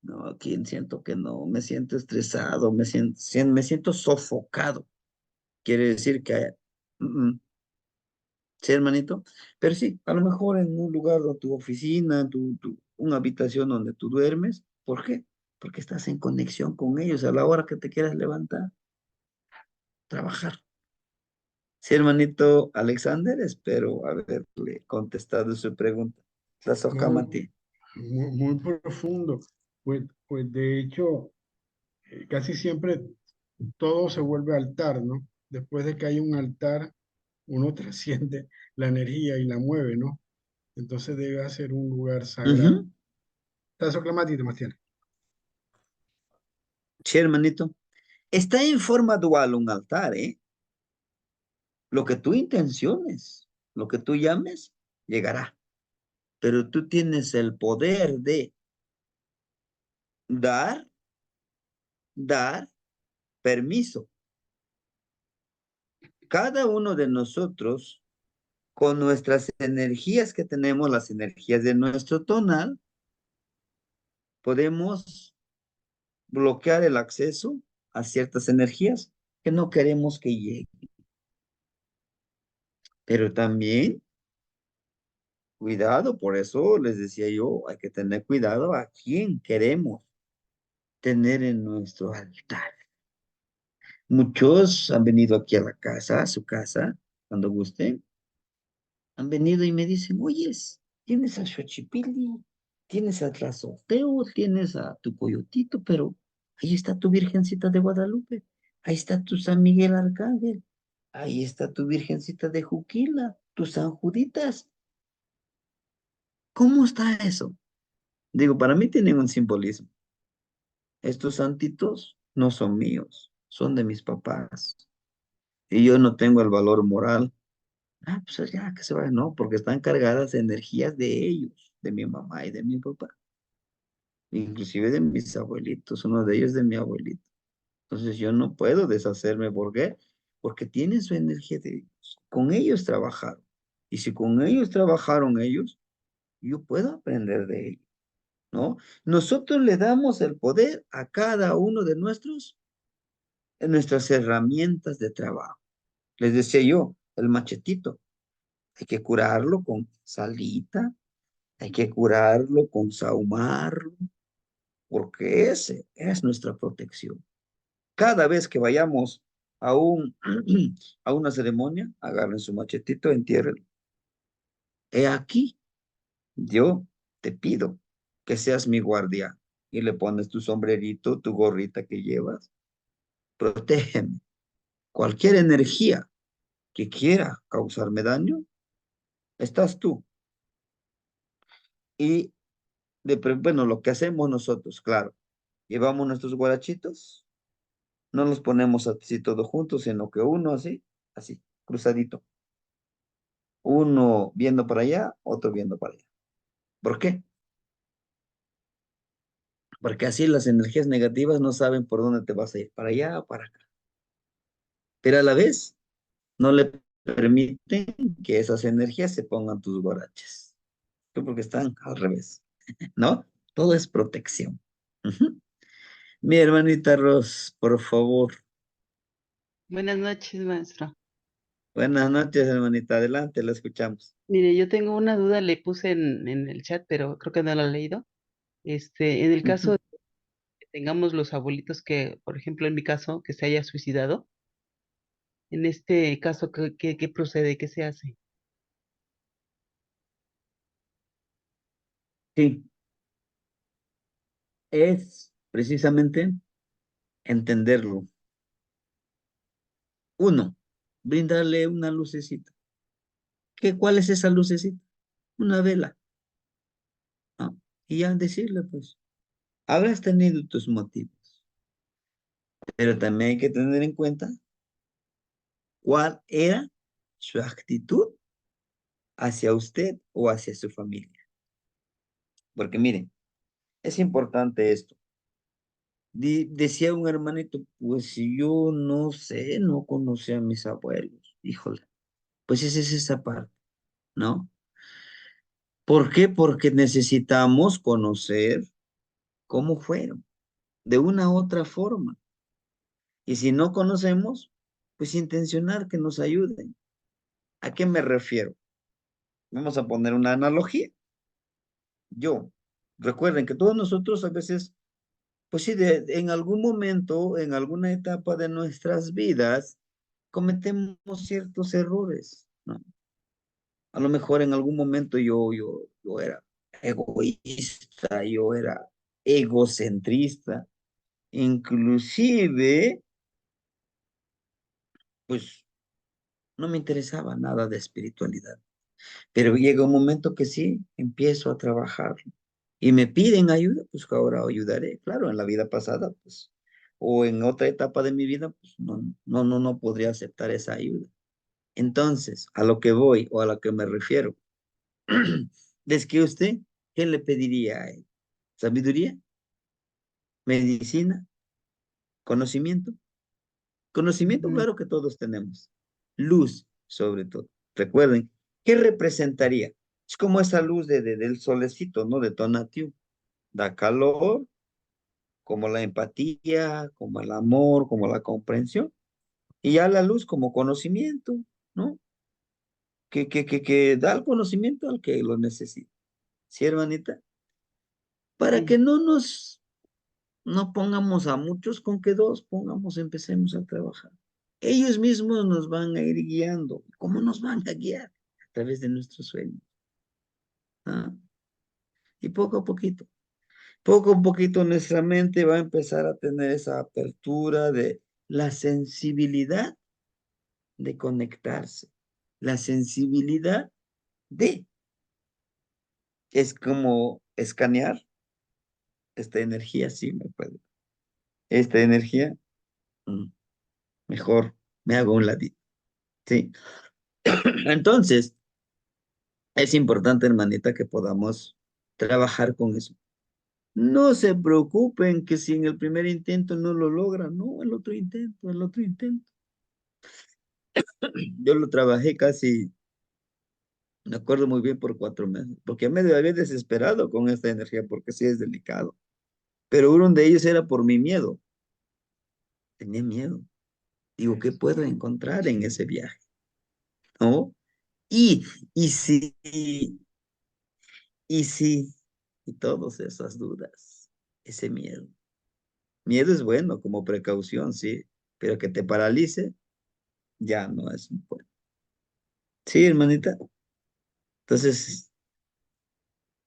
no, aquí siento que no, me siento estresado, me siento sofocado. Quiere decir que, sí, hermanito, pero sí, a lo mejor en un lugar de tu oficina, una habitación donde tú duermes, ¿por qué? Porque estás en conexión con ellos a la hora que te quieras levantar, trabajar. Sí, hermanito Alexander, espero haberle contestado su pregunta. La No, Socamati. muy profundo. Pues de hecho, casi siempre todo se vuelve altar, ¿no? Después de que hay un altar, uno trasciende la energía y la mueve, ¿no? Entonces debe ser un lugar sagrado. Ujú. Tazo clamatito más tiene. Sí, hermanito. Está en forma dual un altar, ¿eh? Lo que tú intenciones, lo que tú llames, llegará. Pero tú tienes el poder de dar, dar permiso. Cada uno de nosotros, con nuestras energías que tenemos, las energías de nuestro tonal, podemos bloquear el acceso a ciertas energías que no queremos que lleguen. Pero también, cuidado, por eso les decía yo, hay que tener cuidado a quién queremos tener en nuestro altar. Muchos han venido aquí a la casa, a su casa, cuando gusten, han venido y me dicen, oyes, tienes a Xochipilli, tienes a Tlazolteo, tienes a tu Coyotito, pero ahí está tu Virgencita de Guadalupe, ahí está tu San Miguel Arcángel, ahí está tu Virgencita de Juquila, tus San Juditas. ¿Cómo está eso? Digo, para mí tienen un simbolismo. Estos santitos no son míos, son de mis papás. Y yo no tengo el valor moral. Ah, pues ya que se vayan, no, porque están cargadas de energías de ellos, de mi mamá y de mi papá, inclusive de mis abuelitos, uno de ellos de mi abuelito. Entonces yo no puedo deshacerme, ¿por qué? Porque tienen su energía de ellos. Con ellos trabajaron. Y si con ellos trabajaron ellos, yo puedo aprender de ellos, ¿no? Nosotros le damos el poder a cada uno de nuestras herramientas de trabajo. Les decía yo, el machetito, hay que curarlo con salita, hay que curarlo con sahumarlo, porque ese es nuestra protección. Cada vez que vayamos a, a una ceremonia, agarren su machetito, entiérrenlo. He aquí, yo te pido que seas mi guardia y le pones tu sombrerito, tu gorrita que llevas. Protégeme. Cualquier energía que quiera causarme daño, estás tú. Y bueno, lo que hacemos nosotros, claro, llevamos nuestros guarachitos, no los ponemos así todos juntos, sino que uno así, así, cruzadito. Uno viendo para allá, otro viendo para allá. ¿Por qué? Porque así las energías negativas no saben por dónde te vas a ir, para allá o para acá. Pero a la vez, no le permiten que esas energías se pongan tus guaraches. Porque están al revés, ¿no? Todo es protección. Ujú. Mi hermanita Ros, por favor. Buenas noches, maestro. Buenas noches, hermanita. Adelante, la escuchamos. Mire, yo tengo una duda, le puse en el chat, pero creo que no la he leído. En el caso Ujú. de que tengamos los abuelitos que, por ejemplo, en mi caso, que se haya suicidado, en este caso, ¿qué procede? ¿Qué se hace? Sí, es precisamente entenderlo. Uno, brindarle una lucecita. ¿Cuál es esa lucecita? Una vela. ¿No? Y ya decirle, pues, habrás tenido tus motivos, pero también hay que tener en cuenta cuál era su actitud hacia usted o hacia su familia. Porque miren, es importante esto. Decía un hermanito, pues si yo no sé, no conocí a mis abuelos, híjole, pues esa es esa parte, ¿no? ¿Por qué? Porque necesitamos conocer cómo fueron, de una u otra forma. Y si no conocemos, pues intencionar que nos ayuden. ¿A qué me refiero? Vamos a poner una analogía. Yo, recuerden que todos nosotros a veces, pues sí, en algún momento, en alguna etapa de nuestras vidas, cometemos ciertos errores, ¿no? A lo mejor en algún momento yo era egoísta, yo era egocentrista, inclusive, pues no me interesaba nada de espiritualidad. Pero llega un momento que sí, empiezo a trabajar. y me piden ayuda, pues ahora ayudaré. Claro, en la vida pasada, pues, o en otra etapa de mi vida, pues no podría aceptar esa ayuda. Entonces, a lo que voy o a lo que me refiero, es que usted, ¿qué le pediría a él? ¿Sabiduría? ¿Medicina? ¿Conocimiento? Conocimiento, Ujú. claro que todos tenemos. Luz, sobre todo. Recuerden, ¿qué representaría? Es como esa luz del solecito, ¿no? De Tonatiuh. Da calor, como la empatía, como el amor, como la comprensión. Y ya la luz como conocimiento, ¿no? Que da el conocimiento al que lo necesita. ¿Sí, hermanita? Para que Sí, no pongamos a muchos, con que dos pongamos, empecemos a trabajar. Ellos mismos nos van a ir guiando. ¿Cómo nos van a guiar? A través de nuestros sueños. ¿Ah? Y poco a poquito nuestra mente va a empezar a tener esa apertura de la sensibilidad de conectarse, la sensibilidad de, es como escanear esta energía, sí me puede. Esta energía, mm, mejor me hago un ladito, ¿sí? Entonces, es importante, hermanita, que podamos trabajar con eso. No se preocupen que si en el primer intento no lo logran, no, el otro intento, el otro intento. Yo lo trabajé casi, me acuerdo muy bien, por 4 meses, porque me había desesperado con esta energía, porque sí es delicado. Pero uno de ellos era por mi miedo. Tenía miedo. Digo, ¿qué puedo encontrar en ese viaje? ¿No? Y, y si, y si, y todas esas dudas, ese miedo. Miedo es bueno como precaución, sí, pero que te paralice, ya no es bueno. Sí, hermanita. Entonces,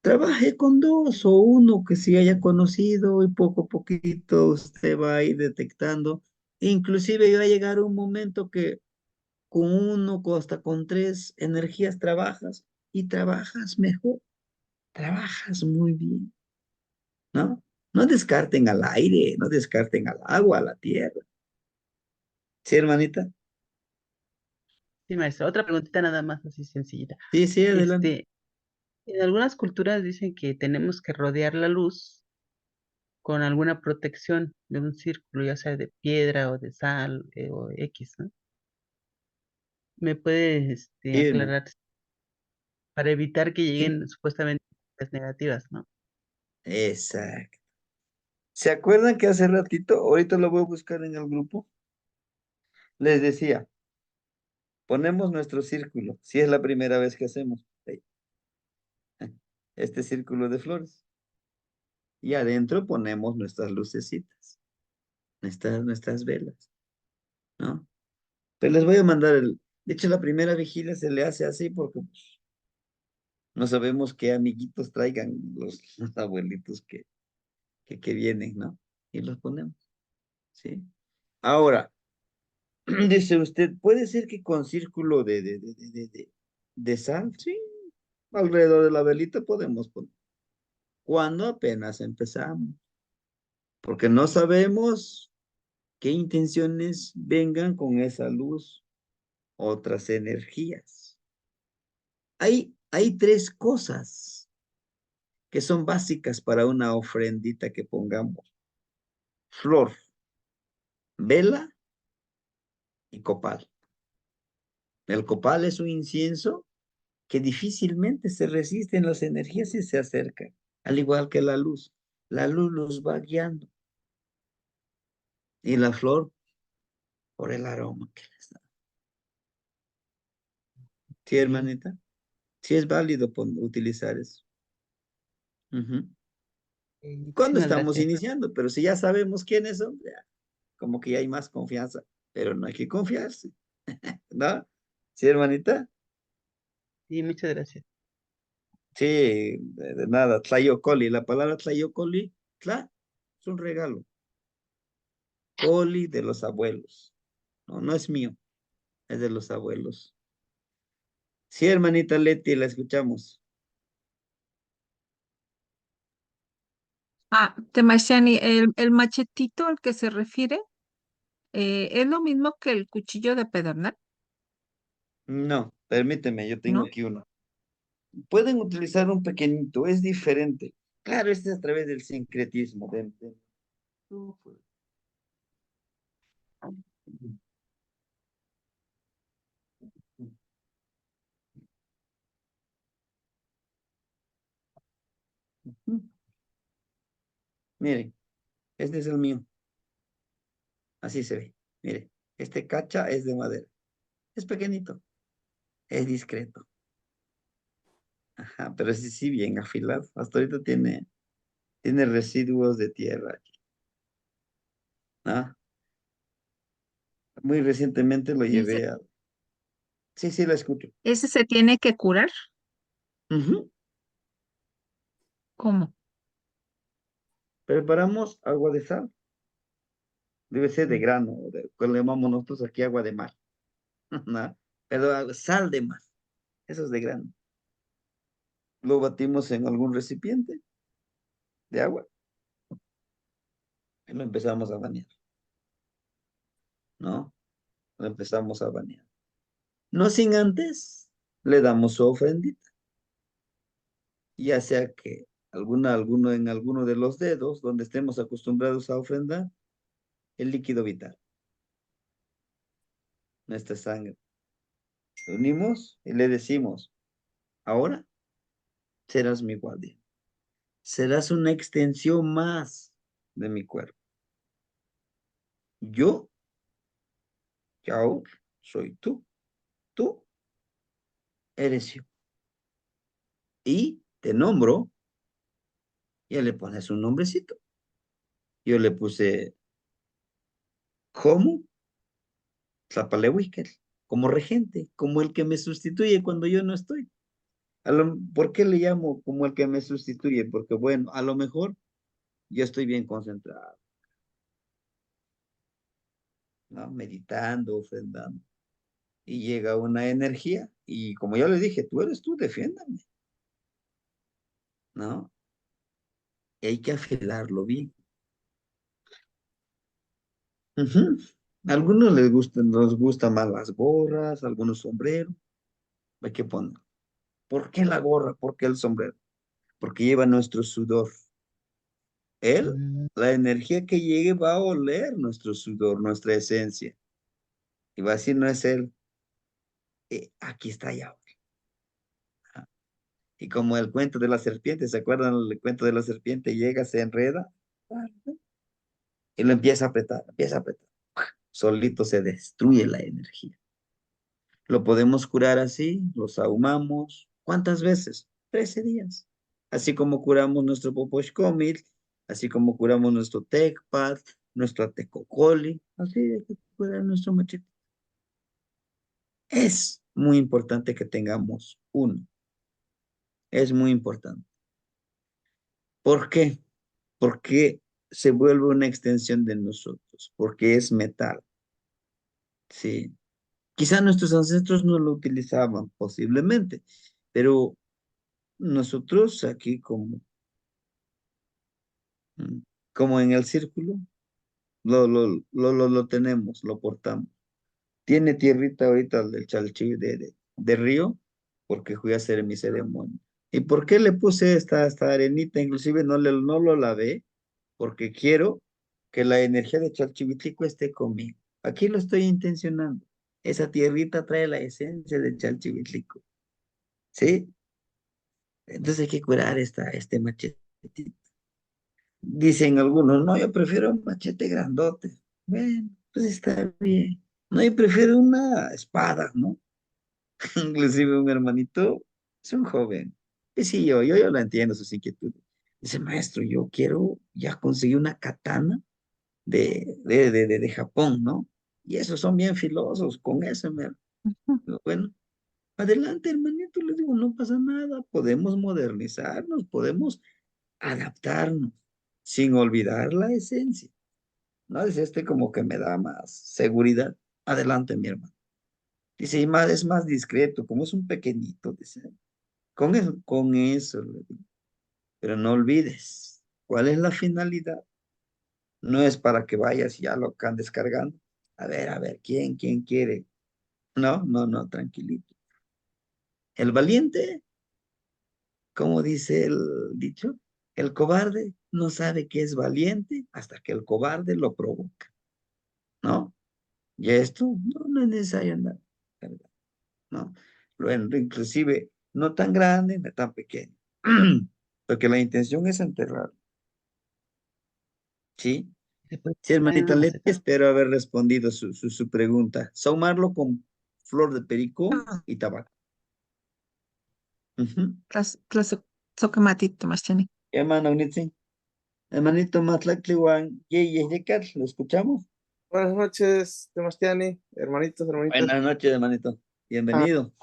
trabaje con dos o uno que sí haya conocido y poco a poquito usted va a ir detectando. Inclusive va a llegar un momento que con uno, hasta con tres energías trabajas y trabajas mejor, trabajas muy bien, ¿no? No descarten al aire, no descarten al agua, a la tierra. ¿Sí, hermanita? sí, maestro. Otra preguntita nada más así sencillita. Sí, sí, adelante. Este, en algunas culturas dicen que tenemos que rodear la luz con alguna protección de un círculo, ya sea de piedra o de sal o X, ¿no? ¿Me puede Sí, hermano. aclarar para evitar que Sí. lleguen supuestamente las negativas, ¿no? Exacto. ¿Se acuerdan que hace ratito, ahorita lo voy a buscar en el grupo? Les decía, ponemos nuestro círculo, si es la primera vez que hacemos este círculo de flores. Y adentro ponemos nuestras lucecitas, nuestras velas, ¿no? Pero les voy a mandar de hecho, la primera vigilia se le hace así porque pues, no sabemos qué amiguitos traigan los abuelitos que vienen, ¿no? Y los ponemos, ¿sí? Ahora, dice usted, ¿puede ser que con círculo de sal? Sí, alrededor de la velita podemos poner. Cuando apenas empezamos, porque no sabemos qué intenciones vengan con esa luz, otras energías. Hay tres cosas que son básicas para una ofrendita que pongamos. Flor, vela y copal. El copal es un incienso que difícilmente se resisten las energías y se acerca, al igual que la luz. La luz los va guiando y la flor por el aroma que les da. Sí, Sí. hermanita, sí es válido utilizar eso. Ujú. Cuando Muchísimas estamos gracias. iniciando, pero si ya sabemos quiénes son, ya, como que ya hay más confianza, pero no hay que confiarse, ¿no? Sí, hermanita. Sí, muchas gracias. Sí, de nada, tlayocoli, la palabra tlayocoli, tla, es un regalo. Coli de los abuelos. No, no es mío, es de los abuelos. Sí, hermanita Leti, la escuchamos. Temashani, el machetito al que se refiere, ¿es lo mismo que el cuchillo de pedernal? No, permíteme, yo tengo ¿No? aquí uno. Pueden utilizar un pequeñito, es diferente. Claro, este es a través del sincretismo. Miren, este es el mío. Así se ve. Mire, este cacha es de madera. Es pequeñito, es discreto. Ajá, pero sí, sí, bien afilado. Hasta ahorita tiene residuos de tierra aquí. ¿Ah? Muy recientemente lo ¿Y llevé a... Sí, sí, la escucho. ese se tiene que curar? Ujú. ¿Cómo? Preparamos agua de sal. Debe ser de Mm. grano, pues le llamamos nosotros aquí agua de mar. ¿No? Pero sal de mar. Eso es de grano. Lo batimos en algún recipiente de agua y lo empezamos a bañar. ¿No? Lo empezamos a bañar. No sin antes le damos su ofrendita. Ya sea que en alguno de los dedos donde estemos acostumbrados a ofrendar el líquido vital, nuestra sangre. Lo unimos y le decimos, ahora serás mi guardia. Serás una extensión más de mi cuerpo. Yo, Yaur, soy tú. Tú eres yo. Y te nombro, ya le pones un nombrecito. Yo le puse como Tlapalehuíquel, como regente, como el que me sustituye cuando yo no estoy. ¿Por qué le llamo como el que me sustituye? Porque bueno, a lo mejor yo estoy bien concentrado, ¿no? Meditando, ofrendando. Y llega una energía y como ya le dije, tú eres tú, defiéndame, ¿no? Y hay que afilarlo bien. Ujú. A algunos nos gustan más las gorras, algunos sombreros. Hay que poner. ¿Por qué la gorra? ¿Por qué el sombrero? Porque lleva nuestro sudor. Él, Mm, la energía que llegue va a oler nuestro sudor, nuestra esencia. Y va a decir, no es él, aquí está ya. Y como el cuento de la serpiente, ¿se acuerdan el cuento de la serpiente? Llega, se enreda y lo empieza a apretar, empieza a apretar. Solito se destruye la energía. Lo podemos curar así, los ahumamos. ¿Cuántas veces? 13 días. Así como curamos nuestro poposhkomil, así como curamos nuestro tecpat, nuestro tecocoli, así hay que curar nuestro machete. Es muy importante que tengamos uno. Es muy importante. ¿Por qué? Porque se vuelve una extensión de nosotros, porque es metal. Sí. Quizá nuestros ancestros no lo utilizaban, posiblemente, pero nosotros aquí mm, como en el círculo, lo tenemos, lo portamos. Tiene tierrita ahorita del chalchi de río, porque fui a hacer mi ceremonia. ¿Y por qué le puse esta arenita? Inclusive no lo lavé, porque quiero que la energía de Chalchivitlico esté conmigo. Aquí lo estoy intencionando. Esa tierrita trae la esencia de Chalchivitlico. ¿Sí? Entonces hay que curar este machete. Dicen algunos, no, yo prefiero un machete grandote. Bueno, pues está bien. No, yo prefiero una espada, ¿no? Inclusive un hermanito es un joven. Y sí, yo lo entiendo, sus inquietudes. Dice, maestro, yo quiero ya conseguir una katana de Japón, ¿no? Y esos son bien filosos, con eso, Ujú. bueno, adelante, hermanito, le digo, no pasa nada, podemos modernizarnos, podemos adaptarnos, sin olvidar la esencia. ¿No? Dice, como que me da más seguridad. Adelante, mi hermano. Dice, y más, es más discreto, como es un pequeñito, dice, con eso, le digo. Pero no olvides, ¿Cuál es la finalidad? No es para que vayas y ya lo can descargando. A ver, ¿quién quiere? No, tranquilito. El valiente, como dice el dicho, el cobarde no sabe que es valiente hasta que el cobarde lo provoca, ¿no? Y esto no es necesario andar, ¿verdad? ¿No? Inclusive, no tan grande, no tan pequeño, porque la intención es enterrar, ¿sí? Se puede Sí, poner en hermanita una Leti, maceta. espero haber respondido su pregunta. Saumarlo con flor de perico y tabaco. Ujú. Tlazocamatito, Machani. Hermano Unitzi, hermanito Matlacliwan, Yecar, ¿lo escuchamos? Buenas noches, Sebastiani, hermanitos, hermanitas. Buenas noches, hermanito. Ah, Bienvenido.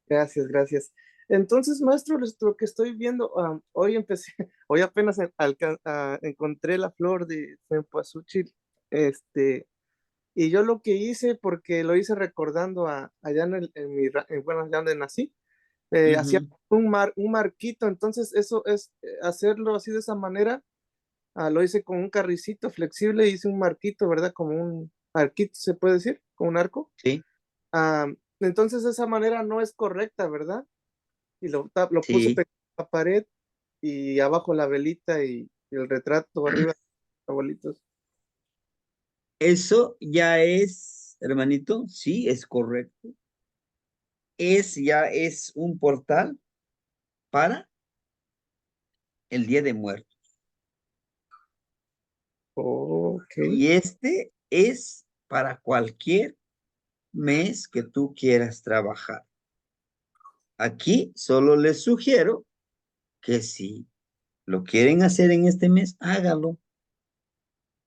gracias, gracias. Entonces, maestro, lo que estoy viendo, hoy empecé, hoy apenas encontré la flor de cempasúchil, y yo lo que hice, porque lo hice recordando allá bueno, allá donde nací, hacía Ujú. un marquito, entonces eso es, hacerlo así de esa manera, lo hice con un carricito flexible, hice un marquito, ¿verdad? Como un arquito, se puede decir, con un arco. Sí, Entonces esa manera no es correcta, ¿verdad? Y lo puse sí. pegado a la pared y abajo la velita y el retrato arriba, abuelitos. Eso ya es, hermanito, sí, es correcto. Ya es un portal para el Día de Muertos. Ok. Y este es para cualquier mes que tú quieras trabajar. Aquí solo les sugiero que si lo quieren hacer en este mes, hágalo.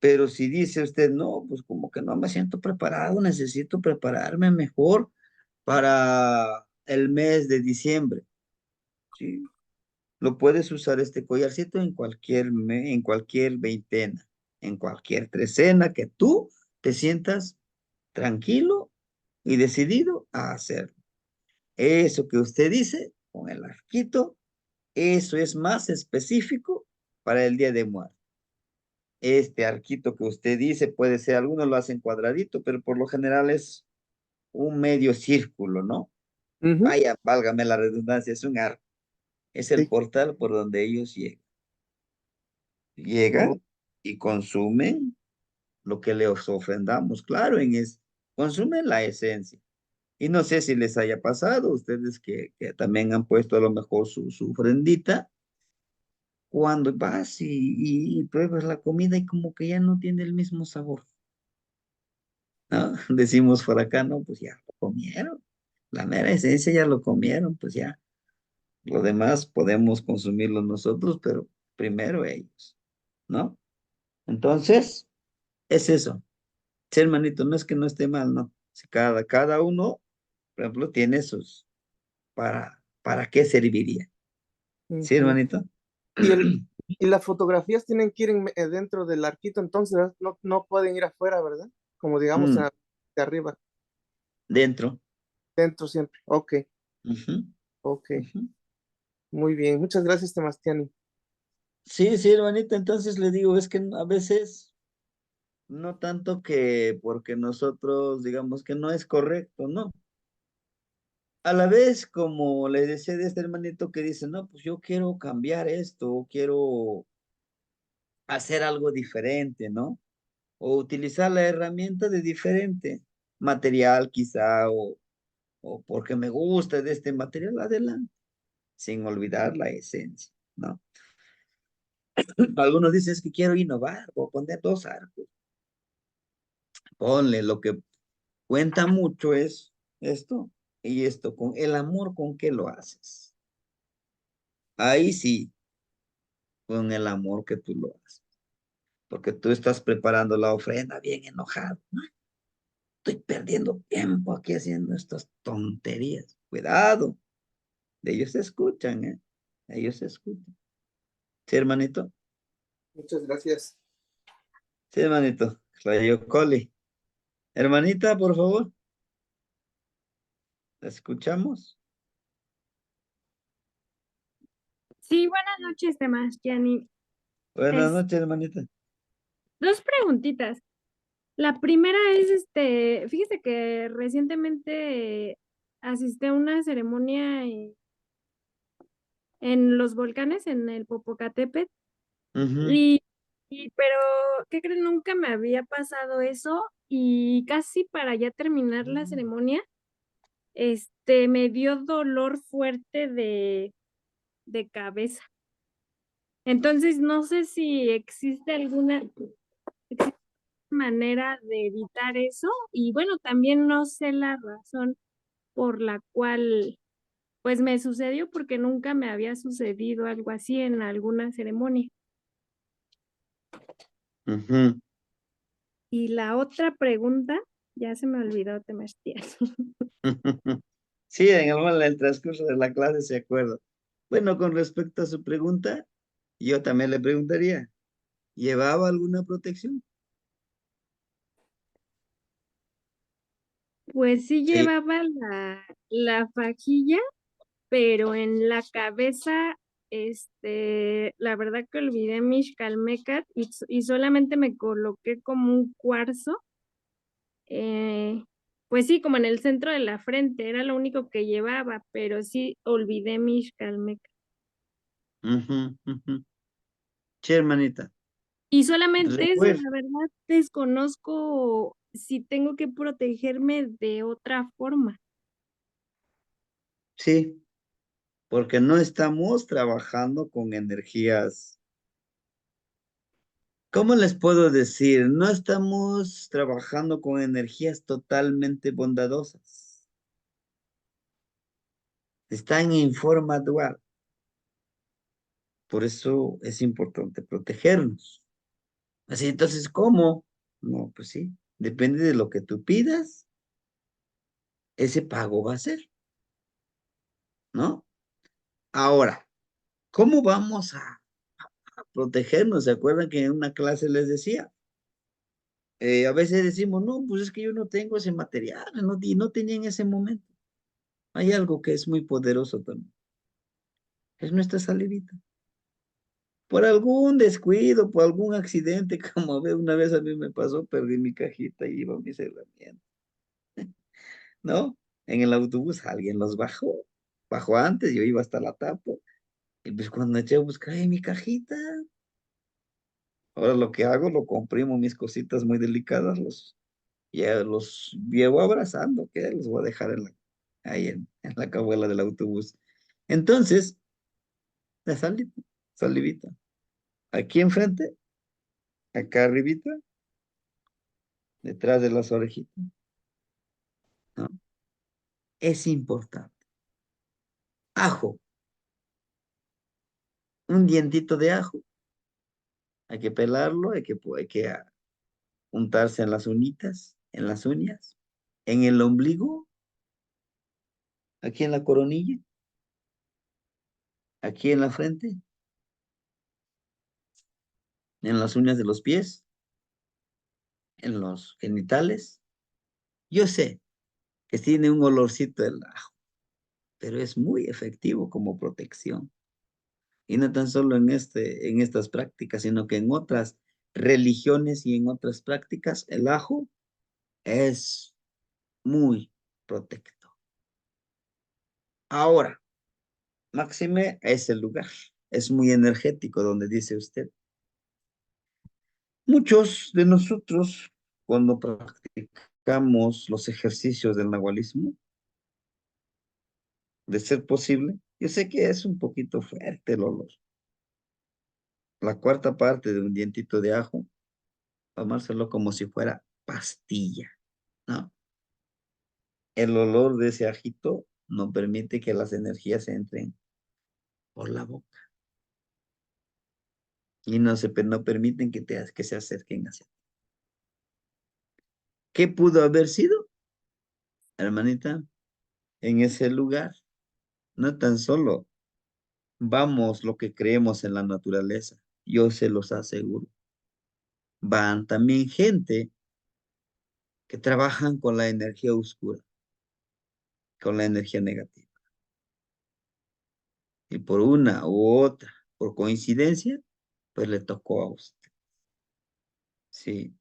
Pero si dice usted, no, pues como que no me siento preparado, necesito prepararme mejor para el mes de diciembre, ¿sí? Lo puedes usar este collarcito en cualquier en cualquier veintena, en cualquier trecena que tú te sientas tranquilo y decidido a hacerlo. Eso que usted dice con el arquito, eso es más específico para el Día de Muertos. Este arquito que usted dice puede ser, algunos lo hacen cuadradito, pero por lo general es un medio círculo, ¿no? Ujú. Vaya, válgame la redundancia, es un arco. Es el Sí. portal por donde ellos llegan. Oh, Llegan y consumen lo que les ofrendamos, claro, consumen la esencia. Y no sé si les haya pasado, ustedes que también han puesto a lo mejor su ofrendita, cuando vas y pruebas la comida y como que ya no tiene el mismo sabor, ¿no? Decimos por acá, no, pues ya lo comieron. La mera esencia ya lo comieron, pues ya. Lo demás podemos consumirlo nosotros, pero primero ellos, ¿no? Entonces, es eso. Sí, hermanito, no es que no esté mal, ¿no? Si cada uno, por ejemplo, tiene ¿para qué serviría? Sí, ujú. hermanito. Y, y las fotografías tienen que ir dentro del arquito, entonces ¿verdad? No pueden ir afuera, ¿verdad? Como digamos Mm, de arriba, dentro. dentro siempre. Ok, Ujú, ok. ujú. Muy bien. Muchas gracias, Sebastián. Sí, hermanito, entonces le digo, es que a veces no tanto que porque nosotros digamos que no es correcto, no. A la vez, como le decía de este hermanito que dice, no, pues yo quiero cambiar esto, quiero hacer algo diferente, ¿no? O utilizar la herramienta de diferente material quizá, o porque me gusta de este material, adelante, sin olvidar la esencia, ¿no? Algunos dicen es que quiero innovar o poner dos arcos. Ponle, lo que cuenta mucho es esto y esto, con el amor con que lo haces. Ahí sí, con el amor que tú lo haces. Porque tú estás preparando la ofrenda bien enojado, ¿no? Estoy perdiendo tiempo aquí haciendo estas tonterías. Cuidado, de ellos se escuchan, ¿eh? Ellos se escuchan. Sí, hermanito. Muchas gracias. Sí, hermanito. Clayo Coli. Hermanita, por favor. ¿La escuchamos? Sí, buenas noches, Sebastiani. Buenas Es- noches, hermanita. Dos preguntitas. La primera es, fíjese que recientemente asistí a una ceremonia en los volcanes, en el Popocatépetl, Ujú. pero, ¿qué creen? Nunca me había pasado eso y casi para ya terminar la ceremonia, me dio dolor fuerte de cabeza. Entonces, no sé si existe alguna manera de evitar eso y bueno, también no sé la razón por la cual pues me sucedió porque nunca me había sucedido algo así en alguna ceremonia. Ujú. Y la otra pregunta, ya se me olvidó, Temachtiel. Sí, en el transcurso de la clase se acuerda. Bueno, con respecto a su pregunta, yo también le preguntaría, ¿llevaba alguna protección? Pues sí Sí. llevaba la fajilla, pero en la cabeza, la verdad que olvidé mi Xcalmecat y solamente me coloqué como un cuarzo, pues sí, como en el centro de la frente, era lo único que llevaba, pero sí olvidé mi Xcalmecat. Ujú, ujú. Sí, hermanita. Y solamente eso, Recuerda, la verdad, desconozco si tengo que protegerme de otra forma. sí, porque no estamos trabajando con energías. ¿Cómo les puedo decir? No estamos trabajando con energías totalmente bondadosas. Están en forma dual. Por eso es importante protegernos. Así, entonces, ¿cómo? No, pues sí, depende de lo que tú pidas, ese pago va a ser, ¿no? Ahora, ¿cómo vamos a protegernos? ¿Se acuerdan que en una clase les decía? A veces decimos, no, pues es que yo no tengo ese material, no, y no tenía en ese momento. Hay algo que es muy poderoso también, es nuestra salivita. Por algún descuido, por algún accidente, como una vez a mí me pasó, perdí mi cajita y iba mis herramientas, ¿no? En el autobús alguien los bajó antes, yo iba hasta la tapa, y pues cuando eché a buscar en mi cajita, ahora lo que hago, lo comprimo mis cositas muy delicadas, ya los llevo abrazando, que los voy a dejar ahí en la cajuela del autobús. Entonces, la salivita, aquí enfrente, acá arribita, detrás de las orejitas, ¿no? Es importante. Ajo, un dientito de ajo, hay que pelarlo, hay que untarse en las uñitas, en las uñas, en el ombligo, aquí en la coronilla, aquí en la frente, en las uñas de los pies, en los genitales. Yo sé que tiene un olorcito el ajo, pero es muy efectivo como protección. Y no tan solo en estas prácticas, sino que en otras religiones y en otras prácticas, el ajo es muy protector. Ahora, máxime es el lugar. Es muy energético donde dice usted. Muchos de nosotros, cuando practicamos los ejercicios del nahualismo, de ser posible, yo sé que es un poquito fuerte el olor. La cuarta parte de un dientito de ajo, tomárselo como si fuera pastilla, ¿no? El olor de ese ajito no permite que las energías entren por la boca y no permiten que se acerquen hacia ti. ¿Qué pudo haber sido, hermanita? En ese lugar, no tan solo vamos lo que creemos en la naturaleza, yo se los aseguro. Van también gente que trabajan con la energía oscura, con la energía negativa. Y por una u otra, por coincidencia, pues le tocó a usted. Sí.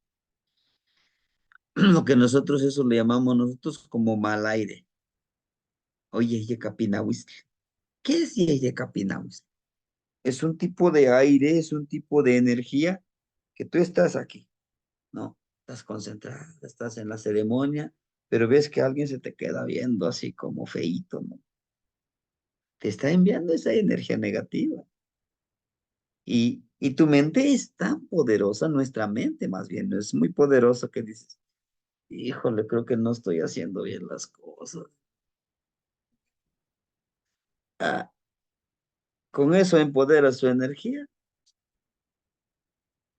Lo que nosotros eso le llamamos nosotros como mal aire. Oye, Yecapinahuistl. ¿Qué es Yecapinahuistl? Es un tipo de aire, es un tipo de energía que tú estás aquí, ¿no? Estás concentrada, estás en la ceremonia, pero ves que alguien se te queda viendo así como feíto, ¿no? Te está enviando esa energía negativa. Y tu mente es tan poderosa, nuestra mente más bien, es muy poderosa que dices, híjole, creo que no estoy haciendo bien las cosas. Ah, con eso empodera su energía.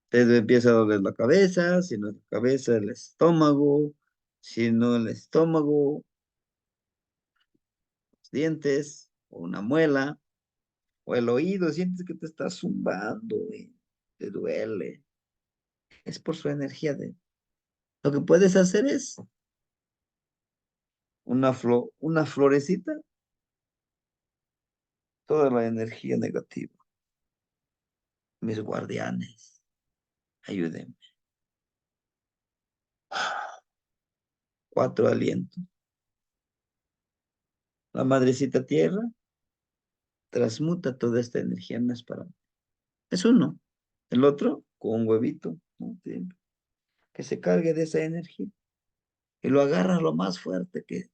Te empieza a doler la cabeza, si no es la cabeza, el estómago, si no el estómago, los dientes, o una muela, o el oído, sientes que te está zumbando y te duele. Es por su energía de... Lo que puedes hacer es una florecita, toda la energía negativa. Mis guardianes, ayúdenme. 4 alientos. La madrecita tierra transmuta toda esta energía, no es para mí. Es uno. El otro, con un huevito, ¿no? Que se cargue de esa energía y lo agarras lo más fuerte que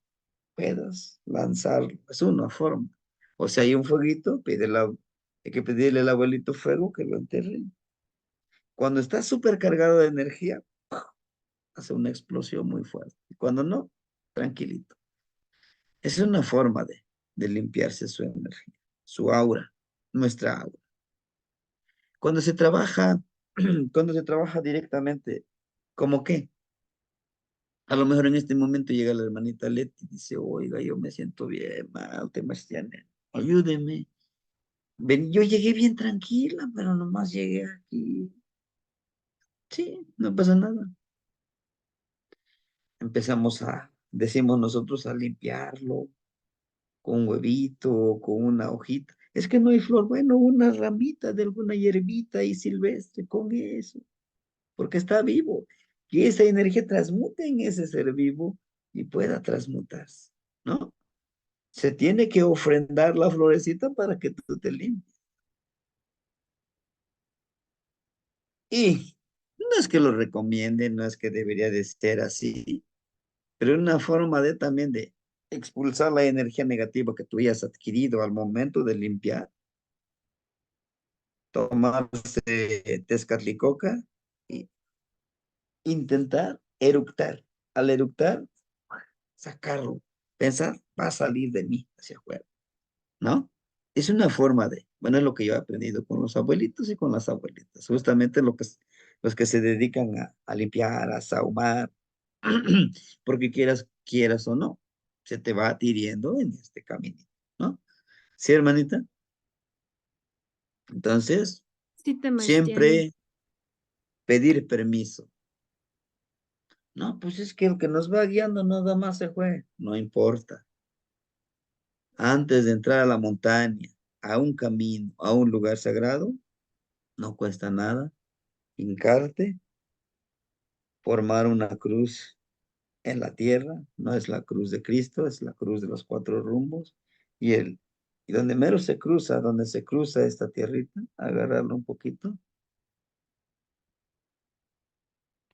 puedas lanzarlo. Es una forma. O sea, hay un fueguito, hay que pedirle al abuelito fuego que lo enterre. Cuando está súper cargado de energía, hace una explosión muy fuerte. Y cuando no, tranquilito. Es una forma de limpiarse su energía, su aura, nuestra aura. Cuando se trabaja, cuando se trabaja directamente, ¿cómo qué? A lo mejor en este momento llega la hermanita Leti y dice, oiga, yo me siento bien mal, Temastiane, ayúdeme. Ven, yo llegué bien tranquila, pero nomás llegué aquí. Sí, no pasa nada. Decimos nosotros a limpiarlo con un huevito, con una hojita. Es que no hay flor, bueno, una ramita de alguna hierbita y silvestre, con eso, porque está vivo. Que esa energía transmute en ese ser vivo y pueda transmutarse, ¿no? Se tiene que ofrendar la florecita para que tú te limpies. Y no es que lo recomiende, no es que debería de ser así, pero una forma de también de expulsar la energía negativa que tú hayas adquirido al momento de limpiar, tomarse tezcatlicoca y intentar eructar. Al eructar, sacarlo, pensar, va a salir de mí hacia afuera, ¿no? Es una forma de, bueno, es lo que yo he aprendido con los abuelitos y con las abuelitas, justamente los que se dedican a limpiar, a sahumar, porque quieras o no, se te va adhiriendo en este camino, ¿no? ¿Sí, hermanita? Entonces, Sí, Temastiane. siempre pedir permiso. No, pues es que el que nos va guiando nada más se fue, no importa. Antes de entrar a la montaña, a un camino, a un lugar sagrado, no cuesta nada hincarte, formar una cruz en la tierra, no es la cruz de Cristo, es la cruz de los 4 rumbos, y donde mero donde se cruza esta tierrita, agarrarlo un poquito,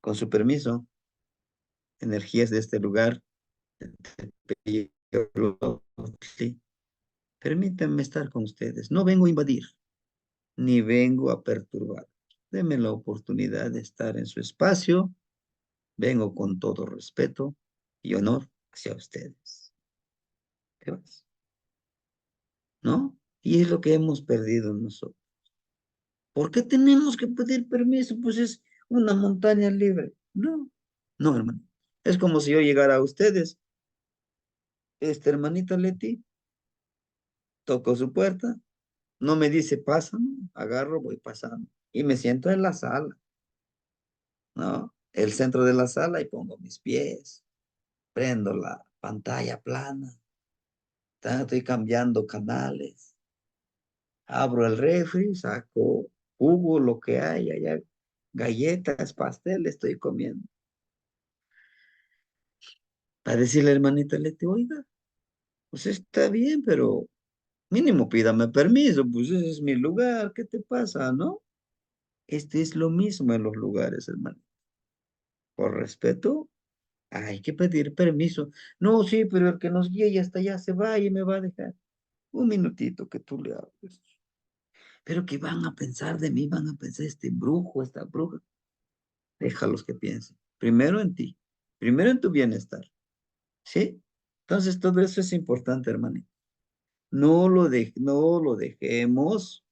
con su permiso, energías de este lugar, sí, permítanme estar con ustedes, no vengo a invadir, ni vengo a perturbar, denme la oportunidad de estar en su espacio, vengo con todo respeto y honor hacia ustedes. ¿Qué más? ¿No? Y es lo que hemos perdido nosotros. ¿Por qué tenemos que pedir permiso? Pues es una montaña libre. No, no, hermano. Es como si yo llegara a ustedes, esta hermanita Leti, toco su puerta, no me dice pasa, ¿no? Agarro, voy pasando y me siento en la sala, ¿no? El centro de la sala y pongo mis pies, prendo la pantalla plana, estoy cambiando canales, abro el refri, saco jugo, lo que hay allá, galletas, pastel, estoy comiendo. Para decirle, hermanita Leti, oiga, pues está bien, pero mínimo pídame permiso, pues ese es mi lugar, ¿qué te pasa, no? Este es lo mismo en los lugares, hermano. Por respeto, hay que pedir permiso. No, sí, pero el que nos guíe y hasta allá se va y me va a dejar. Un minutito que tú le hables. Pero ¿qué van a pensar de mí? Van a pensar este brujo, esta bruja. Déjalos que piensen. Primero en ti. Primero en tu bienestar. ¿Sí? Entonces todo eso es importante, hermanito. No lo dejemos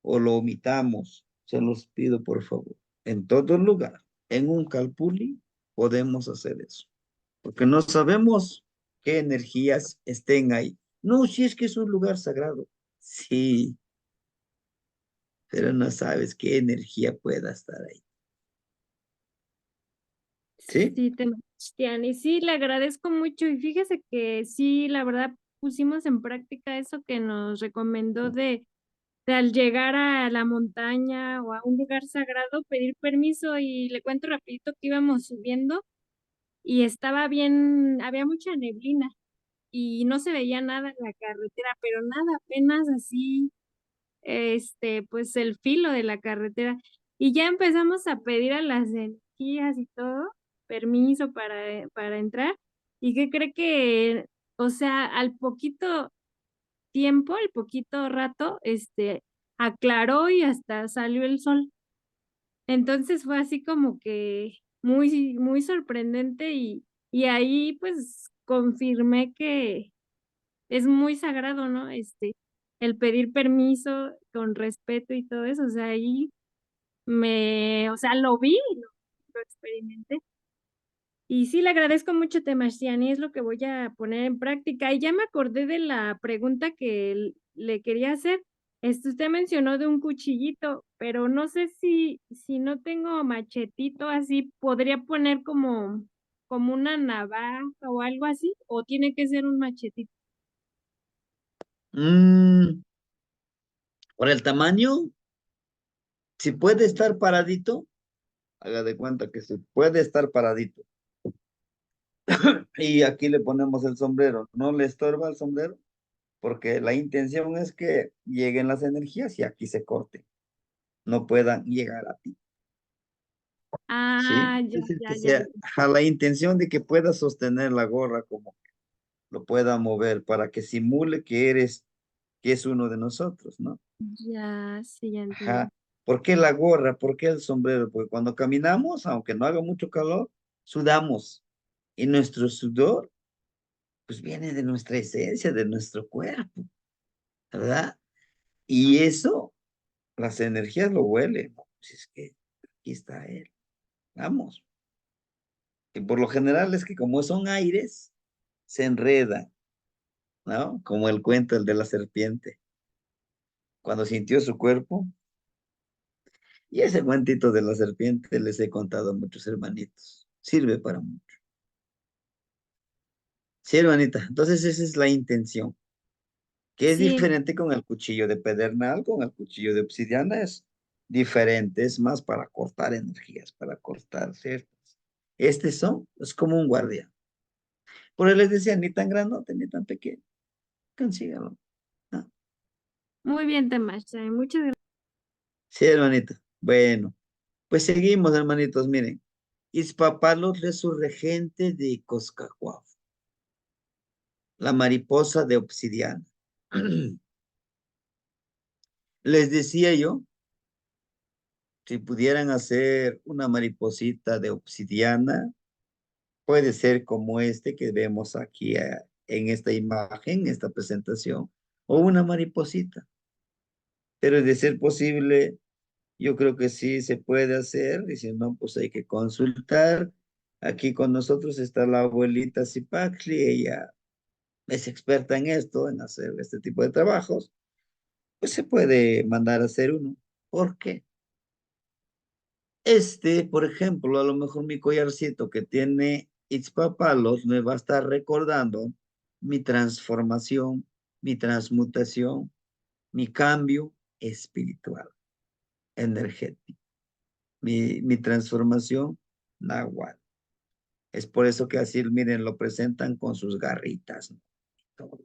o lo omitamos. Se los pido, por favor. En todo lugar, en un calpuli, podemos hacer eso. Porque no sabemos qué energías estén ahí. No, si es que es un lugar sagrado. Sí, pero no sabes qué energía pueda estar ahí. ¿Sí? Sí, Cristian, y sí, le agradezco mucho. Y fíjese que sí, la verdad, pusimos en práctica eso que nos recomendó de al llegar a la montaña o a un lugar sagrado, pedir permiso. Y le cuento rapidito que íbamos subiendo y estaba bien, había mucha neblina y no se veía nada en la carretera, pero nada, apenas así, pues el filo de la carretera. Y ya empezamos a pedir a las energías y todo, permiso para entrar. ¿Y qué cree que, o sea, al poquito tiempo, al poquito rato, aclaró y hasta salió el sol? Entonces fue así como que muy, muy sorprendente y ahí pues confirmé que es muy sagrado, ¿no? El pedir permiso con respeto y todo eso, o sea, ahí o sea, lo vi, lo experimenté. Y sí, le agradezco mucho, Temashtiani, es lo que voy a poner en práctica. Y ya me acordé de la pregunta que le quería hacer. Usted mencionó de un cuchillito, pero no sé si no tengo machetito así, podría poner como una navaja o algo así, o tiene que ser un machetito. Mm, por el tamaño, si puede estar paradito, haga de cuenta que se puede estar paradito. Y aquí le ponemos el sombrero. No le estorba el sombrero, porque la intención es que lleguen las energías y aquí se corten, no puedan llegar a ti. ¿Sí? Ah, ya, Es decir, ya, que ya. sea a la intención de que pueda sostener la gorra, como que lo pueda mover para que simule que es uno de nosotros, ¿no? Ya, sí, ya entiendo. Ajá. ¿Por qué la gorra? ¿Por qué el sombrero? Porque cuando caminamos, aunque no haga mucho calor, sudamos. Y nuestro sudor, pues viene de nuestra esencia, de nuestro cuerpo, ¿verdad? Y eso, las energías lo huelen. Pues es que aquí está él. Vamos. Y por lo general es que como son aires, se enreda, ¿no? Como el cuento, el de la serpiente. Cuando sintió su cuerpo, y ese cuentito de la serpiente les he contado a muchos hermanitos. Sirve para mucho. Sí, hermanita. Entonces esa es la intención. Que es Sí, diferente con el cuchillo de pedernal, con el cuchillo de obsidiana es diferente, es más para cortar energías, para cortar ciertas. Es como un guardián. Por eso les decía, ni tan grandote ni tan pequeño. Consígalo. ¿No? muy bien, Temashtiani, muchas gracias. Sí, hermanita. Bueno, pues seguimos, hermanitos. Miren, Izpapalos resurregente de Coscahuaf, la mariposa de obsidiana. Les decía yo, si pudieran hacer una mariposita de obsidiana, puede ser como este que vemos aquí en esta imagen, esta presentación, o una mariposita. Pero de ser posible, yo creo que sí se puede hacer, y si no, pues hay que consultar. Aquí con nosotros está la abuelita Zipacli, ella es experta en esto, en hacer este tipo de trabajos, pues se puede mandar a hacer uno. ¿Por qué? Por ejemplo, a lo mejor mi collarcito que tiene Itzpapalos me va a estar recordando mi transformación, mi transmutación, mi cambio espiritual. energético. Mi transformación, náhuatl. Es por eso que así, miren, lo presentan con sus garritas, ¿no? Todo.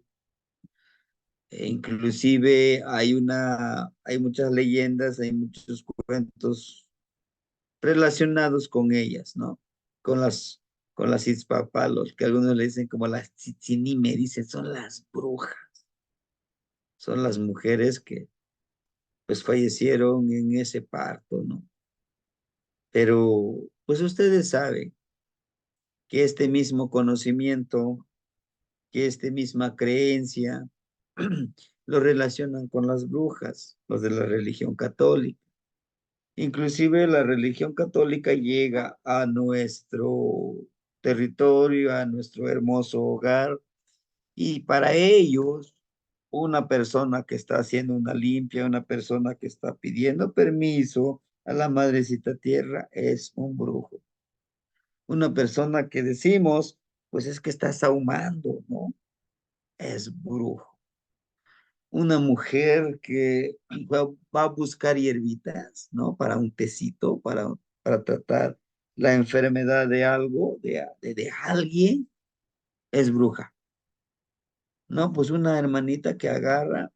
Inclusive hay muchas leyendas, hay muchos cuentos relacionados con ellas, ¿no? Con las Itzpapalos, que algunos le dicen como las Tzitzinime, dicen, son las brujas, son las mujeres que pues fallecieron en ese parto, ¿no? Pero pues ustedes saben que este mismo conocimiento, que esta misma creencia, lo relacionan con las brujas, los de la religión católica. Inclusive la religión católica llega a nuestro territorio, a nuestro hermoso hogar, y para ellos, una persona que está haciendo una limpia, una persona que está pidiendo permiso a la Madrecita Tierra es un brujo. Una persona que decimos, pues es que está sahumando, ¿no? Es brujo. Una mujer que va a buscar hierbitas, ¿no? Para un tecito, para tratar la enfermedad de algo, de alguien, es bruja. No, pues una hermanita que agarra,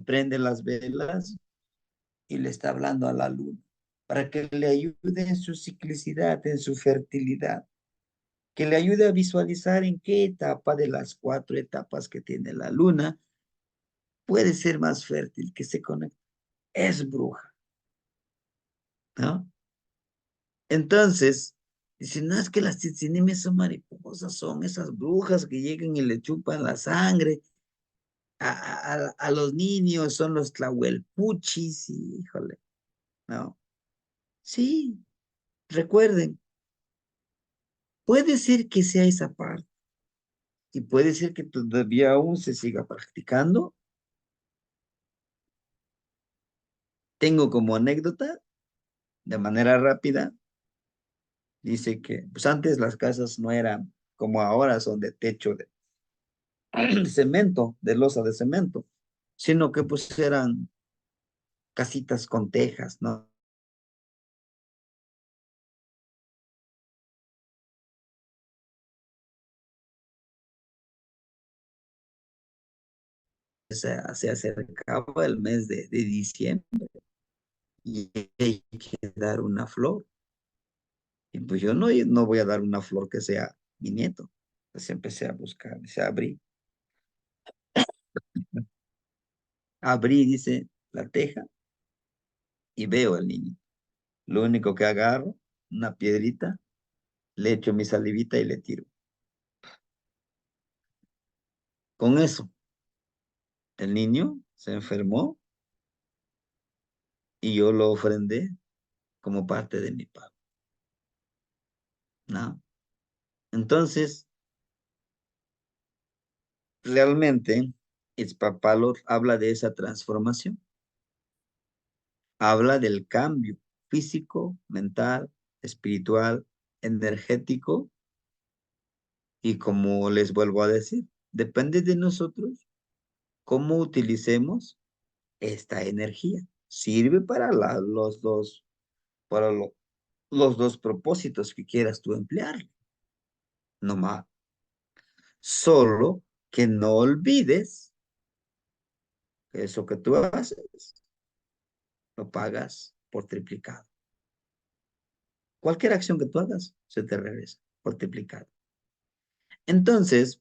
prende las velas y le está hablando a la luna para que le ayude en su ciclicidad, en su fertilidad, que le ayude a visualizar en qué etapa de las 4 etapas que tiene la luna puede ser más fértil, que se conecte. Es bruja, ¿no? Entonces, dicen, no, es que las tzitsinimes son mariposas, son esas brujas que llegan y le chupan la sangre a los niños, son los tlahuelpuchis, y, híjole, no. Sí, recuerden, puede ser que sea esa parte, y puede ser que todavía aún se siga practicando. Tengo como anécdota, de manera rápida, dice que pues antes las casas no eran como ahora, son de techo de cemento, de losa de cemento, sino que pues eran casitas con tejas, ¿no? Se acercaba el mes de diciembre y hay que dar una flor. Y pues yo no voy a dar una flor que sea mi nieto. Entonces empecé a buscar, dice, abrí, dice, la teja y veo al niño. Lo único que agarro, una piedrita, le echo mi salivita y le tiro. Con eso, el niño se enfermó y yo lo ofrendé como parte de mi pago, ¿no? Entonces, realmente, Itzpapalot habla de esa transformación, habla del cambio físico, mental, espiritual, energético, y como les vuelvo a decir, depende de nosotros cómo utilicemos esta energía. Sirve para para los dos propósitos que quieras tú emplear. No más. Solo que no olvides que eso que tú haces lo pagas por triplicado. Cualquier acción que tú hagas se te regresa por triplicado. Entonces,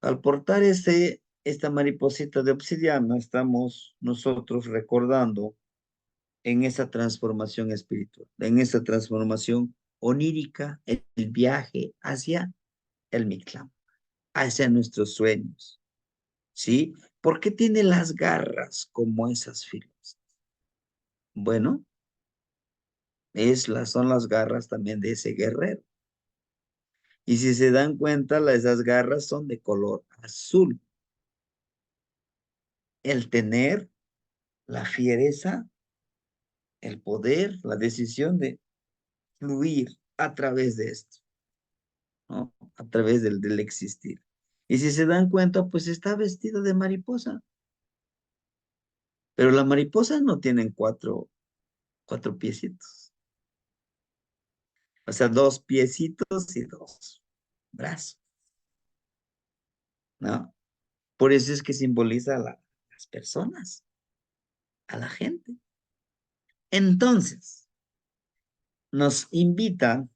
al portar esta mariposita de obsidiana, estamos nosotros recordando en esa transformación espiritual, en esa transformación onírica, el viaje hacia el Mictlán, hacia nuestros sueños, ¿sí? ¿Por qué tiene las garras como esas filas? Bueno, son las garras también de ese guerrero. Y si se dan cuenta, esas garras son de color azul. El tener la fiereza, el poder, la decisión de fluir a través de esto, ¿no? A través del existir. Y si se dan cuenta, pues está vestido de mariposa. Pero la mariposa no tienen cuatro 4 piecitos. O sea, 2 piecitos y 2 brazos, ¿no? Por eso es que simboliza a las personas, a la gente. Entonces, nos invitan,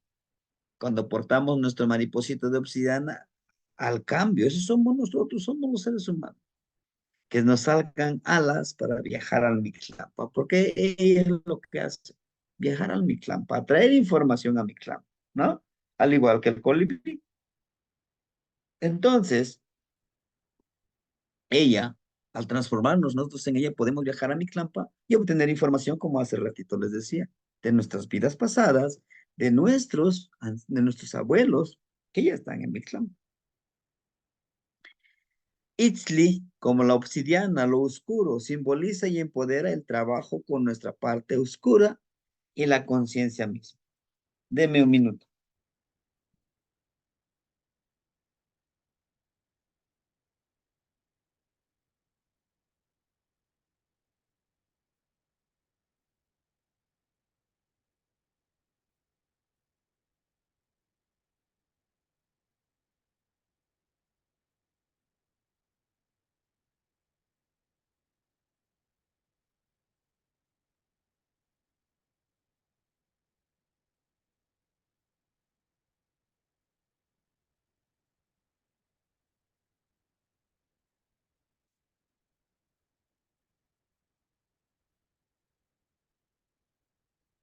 cuando portamos nuestro mariposito de obsidiana, al cambio. Eso somos nosotros, somos los seres humanos. Que nos salgan alas para viajar al Mictlampa, porque ella es lo que hace, viajar al Mictlampa, traer información a Mictlampa, ¿no? Al igual que el colibrí. Entonces, ella, al transformarnos nosotros en ella, podemos viajar a Mictlampa y obtener información, como hace ratito les decía, de nuestras vidas pasadas, de nuestros abuelos, que ya están en Mictlampa. Itzli, como la obsidiana, lo oscuro, simboliza y empodera el trabajo con nuestra parte oscura y la conciencia misma. Deme un minuto.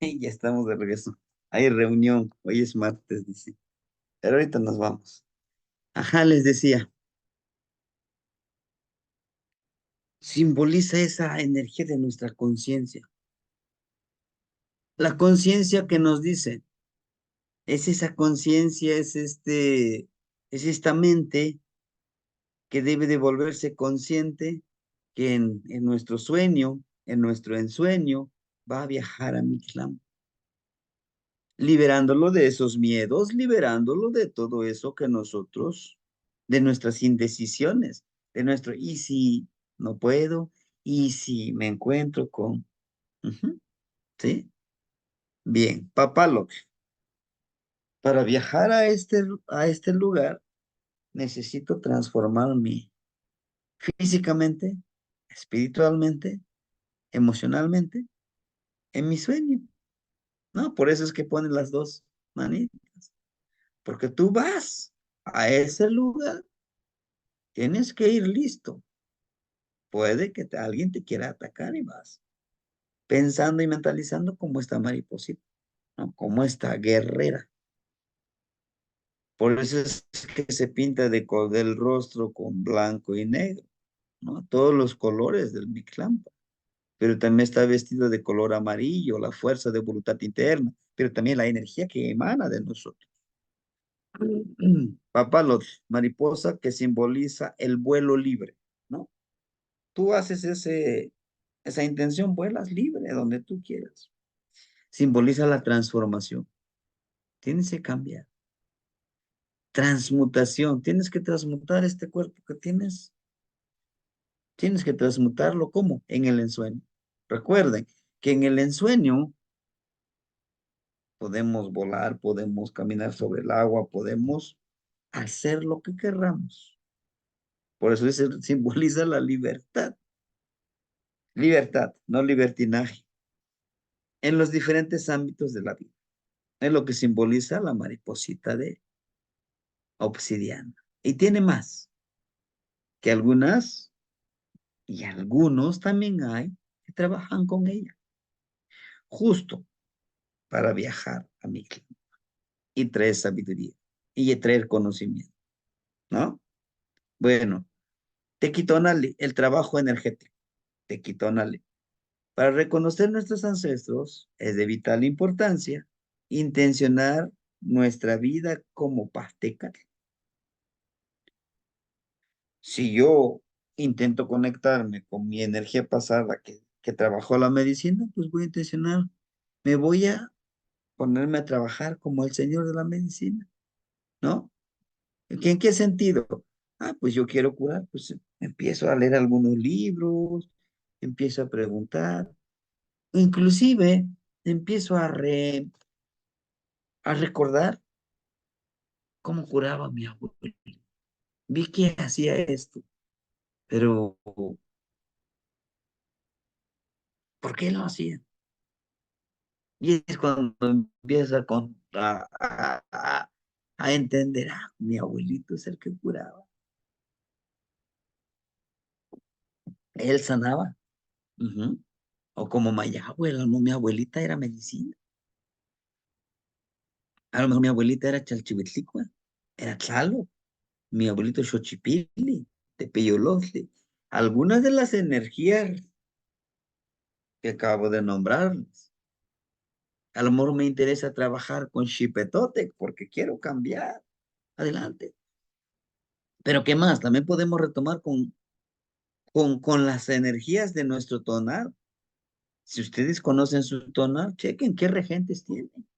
Ya estamos de regreso. Hay reunión. Hoy es martes, dice. Pero ahorita nos vamos. Ajá, les decía. Simboliza esa energía de nuestra conciencia. La conciencia que nos dice, es esa conciencia, es esta mente que debe de volverse consciente que en nuestro sueño, en nuestro ensueño, va a viajar a Mictlán, liberándolo de esos miedos, liberándolo de todo eso que nosotros, de nuestras indecisiones, de nuestro, ¿y si no puedo? ¿Y si me encuentro con? Ujú, ¿sí? Bien, Papaloc, para viajar a este lugar, necesito transformarme físicamente, espiritualmente, emocionalmente, en mi sueño. No, por eso es que ponen las dos manitas. Porque tú vas a ese lugar, tienes que ir listo. Puede que alguien te quiera atacar y vas pensando y mentalizando como esta mariposita, ¿no? Como esta guerrera. Por eso es que se pinta del rostro con blanco y negro, ¿no? Todos los colores del Mictlampa. Pero también está vestido de color amarillo, la fuerza de voluntad interna, pero también la energía que emana de nosotros. Papalot, mariposa que simboliza el vuelo libre, ¿no? Tú haces esa intención, vuelas libre donde tú quieras. Simboliza la transformación. Tienes que cambiar. Transmutación. Tienes que transmutar este cuerpo que tienes. Tienes que transmutarlo, ¿cómo? En el ensueño. Recuerden que en el ensueño podemos volar, podemos caminar sobre el agua, podemos hacer lo que querramos. Por eso simboliza la libertad. Libertad, no libertinaje. En los diferentes ámbitos de la vida. Es lo que simboliza la mariposita de obsidiana. Y tiene más que algunas y algunos también hay que trabajan con ella. Justo para viajar a Mictlán y traer sabiduría y traer conocimiento, ¿no? Bueno, Tequitonali, el trabajo energético. Tequitonali. Para reconocer nuestros ancestros es de vital importancia intencionar nuestra vida como Pastecal. Si yo intento conectarme con mi energía pasada que trabajó la medicina, pues voy a intencionar, me voy a ponerme a trabajar como el señor de la medicina, ¿no? ¿En qué sentido? Ah, pues yo quiero curar, pues empiezo a leer algunos libros, empiezo a preguntar, inclusive empiezo a recordar cómo curaba a mi abuelo. Vi que hacía esto, pero ¿por qué lo hacía? Y es cuando empieza a entender, mi abuelito es el que curaba. Él sanaba. Ujú. O como Mayagüe, no, mi abuelita era medicina. A lo mejor mi abuelita era Chalchihuitlicue, era Tlalo, mi abuelito Xochipilli, Tepeyolotli. Algunas de las energías que acabo de nombrarles. A lo mejor me interesa trabajar con Xipetotec porque quiero cambiar. Adelante. Pero ¿qué más? También podemos retomar con las energías de nuestro tonal. Si ustedes conocen su tonal, chequen qué regentes tienen.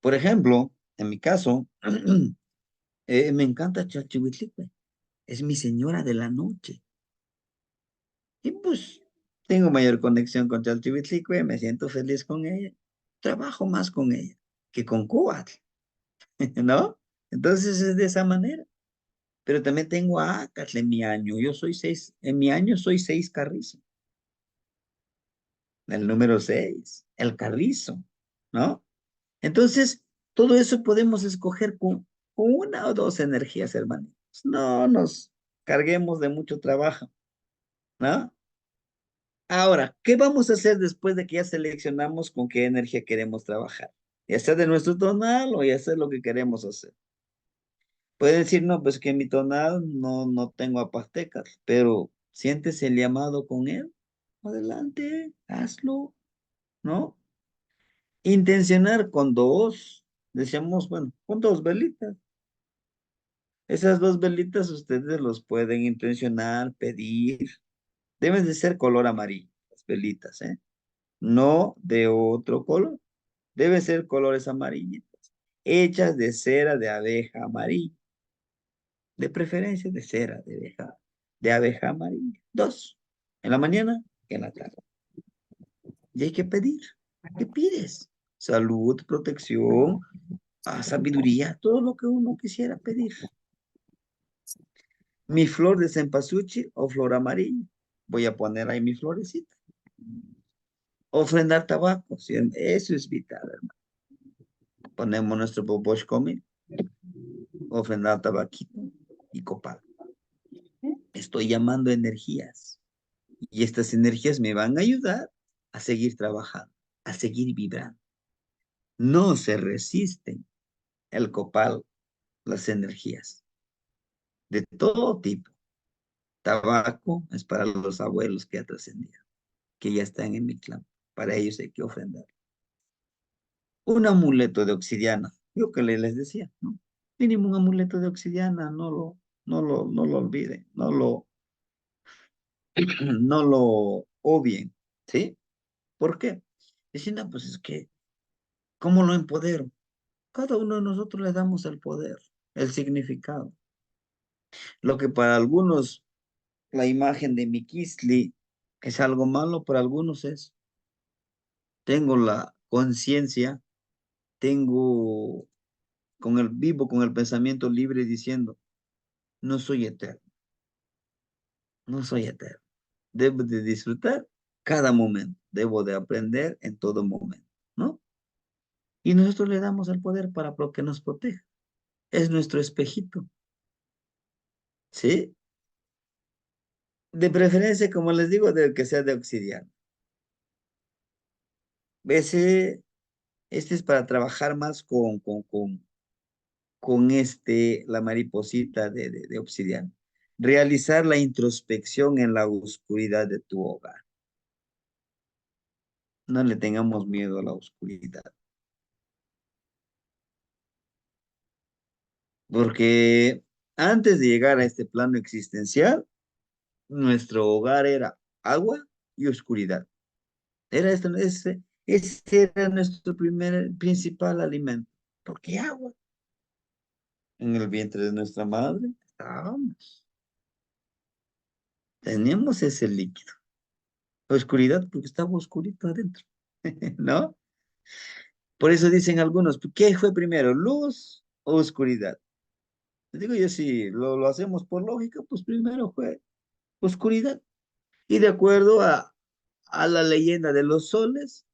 Por ejemplo, en mi caso, me encanta Chalchihuitlicue. Es mi señora de la noche. Y pues tengo mayor conexión con Chalchihuitlicue, me siento feliz con ella. Trabajo más con ella que con Cuatl, ¿no? Entonces es de esa manera. Pero también tengo a Acatl en mi año. Yo soy 6, en mi año soy 6 carrizo. El número 6, el carrizo, ¿no? Entonces, todo eso podemos escoger con una o dos energías, hermanitos. No nos carguemos de mucho trabajo, ¿no? Ahora, ¿qué vamos a hacer después de que ya seleccionamos con qué energía queremos trabajar? Ya sea de nuestro tonal o ya sea lo que queremos hacer. Pueden decir, no, pues que en mi tonal no tengo apastecas, pero sientes el llamado con él. Adelante, hazlo, ¿no? Intencionar con dos, decíamos, bueno, con dos velitas. Esas dos velitas ustedes los pueden intencionar, pedir. Deben de ser color amarillo, las velitas, ¿eh? No de otro color. Deben ser colores amarillitos, hechas de cera de abeja amarilla. De preferencia de cera de abeja amarilla. Dos, en la mañana y en la tarde. Y hay que pedir. ¿Qué pides? Salud, protección, sabiduría, todo lo que uno quisiera pedir. Mi flor de cempasúchil o flor amarilla. Voy a poner ahí mi florecita. Ofrendar tabaco, ¿sí? Eso es vital, hermano. Ponemos nuestro bobosh comil, ofrendar tabaquito y copal. Estoy llamando energías. Y estas energías me van a ayudar a seguir trabajando, a seguir vibrando. No se resisten el copal, las energías de todo tipo. Tabaco es para los abuelos que ya trascendieron, que ya están en mi clan. Para ellos hay que ofrendar. Un amuleto de obsidiana. Yo que les decía, ¿no? Mínimo un amuleto de obsidiana, no lo olviden, no lo obvien, ¿sí? ¿Por qué? Diciendo, pues es que, ¿cómo lo empodero? Cada uno de nosotros le damos el poder, el significado. Lo que para algunos la imagen de Miquisli es algo malo, para algunos es. Tengo la conciencia, tengo vivo con el pensamiento libre diciendo, no soy eterno, no soy eterno. Debo de disfrutar cada momento, debo de aprender en todo momento, ¿no? Y nosotros le damos el poder para que nos proteja. Es nuestro espejito, ¿sí? De preferencia, como les digo, de que sea de obsidiana. Ese, este es para trabajar más con la mariposita de obsidiana. Realizar la introspección en la oscuridad de tu hogar. No le tengamos miedo a la oscuridad. Porque antes de llegar a este plano existencial, nuestro hogar era agua y oscuridad. Ese era nuestro principal alimento. ¿Por qué agua? En el vientre de nuestra madre estábamos. Teníamos ese líquido. Oscuridad porque estaba oscurito adentro. ¿no? Por eso dicen algunos, ¿qué fue primero, luz o oscuridad? Les digo yo, si lo hacemos por lógica, pues primero fue oscuridad. Y de acuerdo a la leyenda de los soles,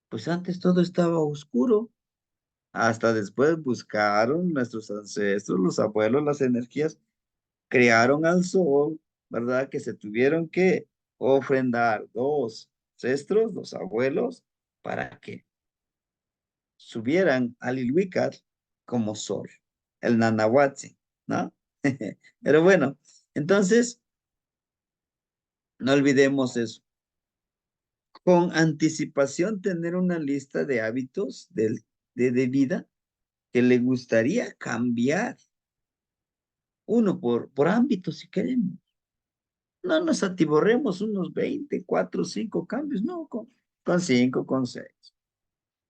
pues antes todo estaba oscuro. Hasta después buscaron nuestros ancestros, los abuelos, las energías, crearon al sol, ¿verdad? Que se tuvieron que ofrendar dos ancestros, los abuelos, para que subieran al Ilúicar como sol, el Nanahuatl, ¿no? Pero bueno, entonces, no olvidemos eso. Con anticipación tener una lista de hábitos de vida que le gustaría cambiar, uno por ámbito si queremos. No nos atiborremos unos 20, 4, 5 cambios, no, con 5, con 6,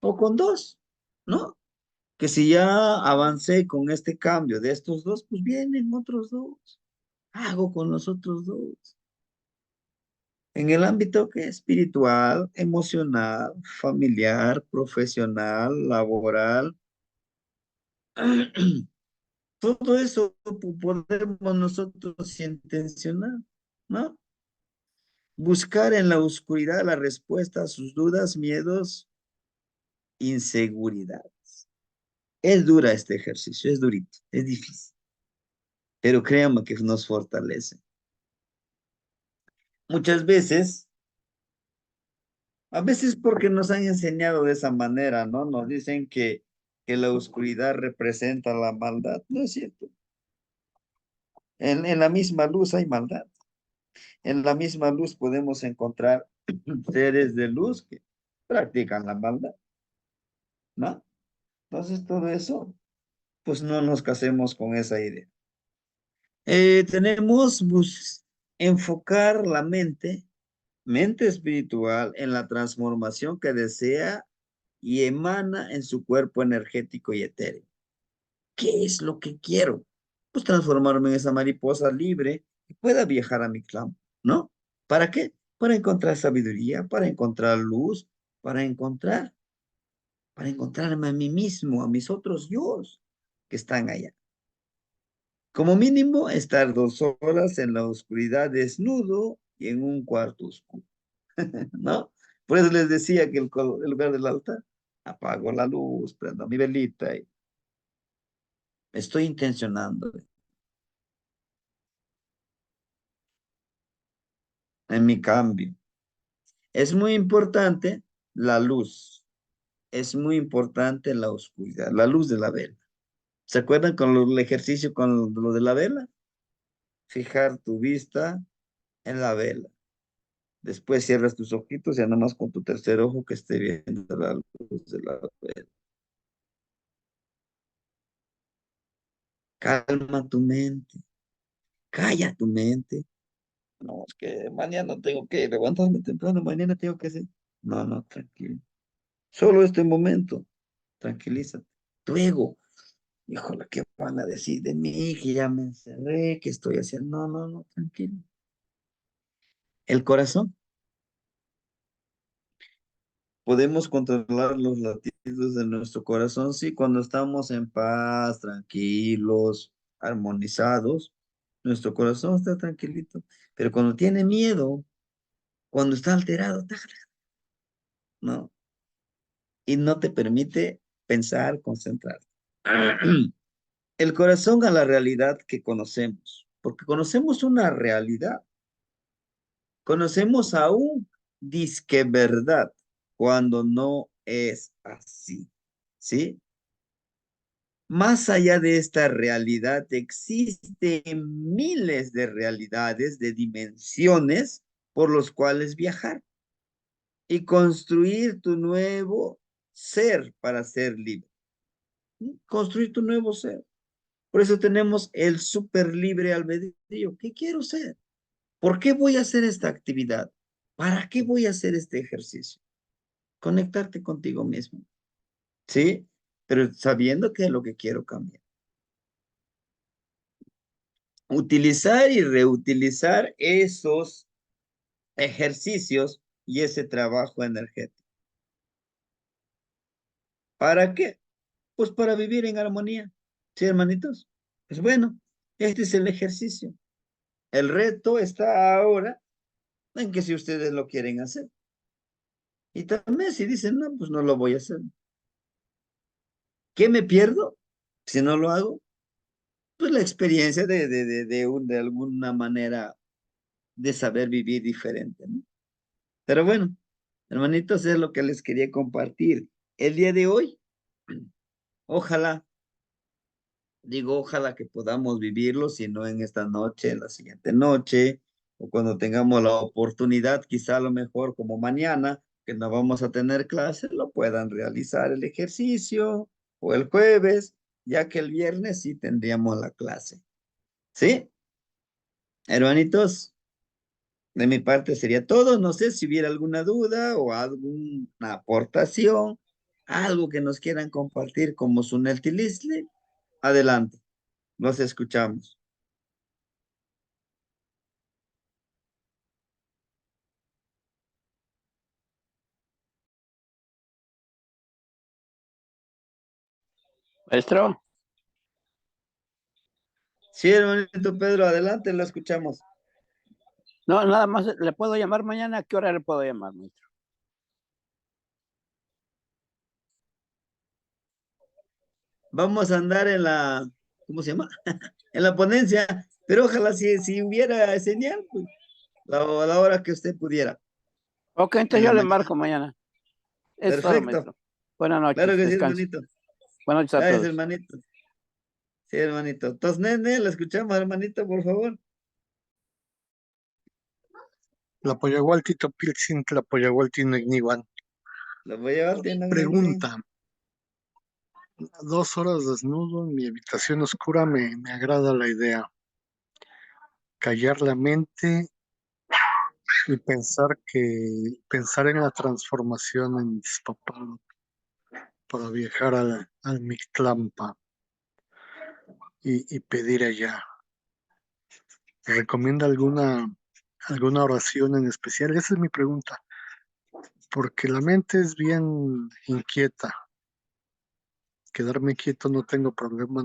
o con 2, ¿no? Que si ya avancé con este cambio de estos 2, pues vienen otros 2. Hago con los otros 2. En el ámbito que espiritual, emocional, familiar, profesional, laboral, todo eso podemos nosotros intencionar, ¿no? Buscar en la oscuridad la respuesta a sus dudas, miedos, inseguridades. Es dura este ejercicio, es durito, es difícil, pero créanme que nos fortalece. Muchas veces, a veces porque nos han enseñado de esa manera, ¿no? Nos dicen que la oscuridad representa la maldad. No es cierto. En la misma luz hay maldad. En la misma luz podemos encontrar seres de luz que practican la maldad, ¿no? Entonces todo eso, pues no nos casemos con esa idea. Tenemos enfocar la mente espiritual en la transformación que desea y emana en su cuerpo energético y etéreo. ¿Qué es lo que quiero? Pues transformarme en esa mariposa libre que pueda viajar a mi clan, ¿no? ¿Para qué? Para encontrar sabiduría, para encontrar luz, para encontrarme a mí mismo, a mis otros yo que están allá. Como mínimo, estar 2 horas en la oscuridad desnudo y en un cuarto oscuro, ¿no? Por eso les decía que el lugar del altar, apago la luz, prendo mi velita y estoy intencionando en mi cambio. Es muy importante la luz, es muy importante la oscuridad, la luz de la vela. ¿Se acuerdan con el ejercicio con lo de la vela? Fijar tu vista en la vela. Después cierras tus ojitos y nada más con tu tercer ojo que esté viendo la luz de la vela. Calma tu mente, calla tu mente. No, es que mañana tengo que levantarme temprano, mañana tengo que hacer. No, no, tranquilo. Solo este momento, tranquilízate. Tu ego, híjole, ¿qué van a decir de mí? Que ya me encerré, que estoy haciendo. No, no, no, tranquilo. El corazón. Podemos controlar los latidos de nuestro corazón, sí, cuando estamos en paz, tranquilos, armonizados, nuestro corazón está tranquilito. Pero cuando tiene miedo, cuando está alterado, ¿no? Y no te permite pensar, concentrar. El corazón a la realidad que conocemos, porque conocemos una realidad, conocemos aún disque verdad, cuando no es así, ¿sí? Más allá de esta realidad, existen miles de realidades, de dimensiones por los cuales viajar y construir tu nuevo ser para ser libre. Construir tu nuevo ser. Por eso tenemos el súper libre albedrío. ¿Qué quiero ser? ¿Por qué voy a hacer esta actividad? ¿Para qué voy a hacer este ejercicio? Conectarte contigo mismo. ¿Sí? Pero sabiendo que es lo que quiero cambiar. Utilizar y reutilizar esos ejercicios y ese trabajo energético. ¿Para qué? Pues para vivir en armonía. ¿Sí, hermanitos? Pues bueno, este es el ejercicio. El reto está ahora en que si ustedes lo quieren hacer. Y también si dicen, no, pues no lo voy a hacer. ¿Qué me pierdo si no lo hago? Pues la experiencia de alguna manera de saber vivir diferente, ¿no? Pero bueno, hermanitos, es lo que les quería compartir el día de hoy. Ojalá, digo, ojalá que podamos vivirlo, si no en esta noche, en la siguiente noche, o cuando tengamos la oportunidad, quizá a lo mejor como mañana, que no vamos a tener clase, lo puedan realizar el ejercicio, o el jueves, ya que el viernes sí tendríamos la clase. ¿Sí? Hermanitos, de mi parte sería todo. No sé si hubiera alguna duda o alguna aportación, algo que nos quieran compartir como Suneltilisle. Adelante, los escuchamos. Maestro, Sí, hermanito Pedro, adelante, lo escuchamos. no, nada más, ¿le puedo llamar mañana? ¿A qué hora le puedo llamar, maestro? Vamos a andar en la, ¿cómo se llama? En la ponencia, pero ojalá si hubiera señal, pues, a la hora que usted pudiera, Ok, en entonces la yo le mañana. marco mañana. Es todo, Perfecto, maestro. Buenas claro noches, que sí, descanse. hermanito. Buenas noches a Gracias, todos. hermanito. Sí, hermanito. Entonces, nene, lo escuchamos, hermanito, por favor. Tlapoyahualti Topiltzin, Tlapoyahualti Negniwan. Lo voy a llevar, tiene Pregunta. 2 horas desnudo en mi habitación oscura me agrada la idea. Callar la mente y pensar en la transformación en Iztapalapa para viajar al Mictlampa y pedir allá. ¿Recomienda alguna oración en especial? Esa es mi pregunta, porque la mente es bien inquieta. Quedarme quieto no tengo problema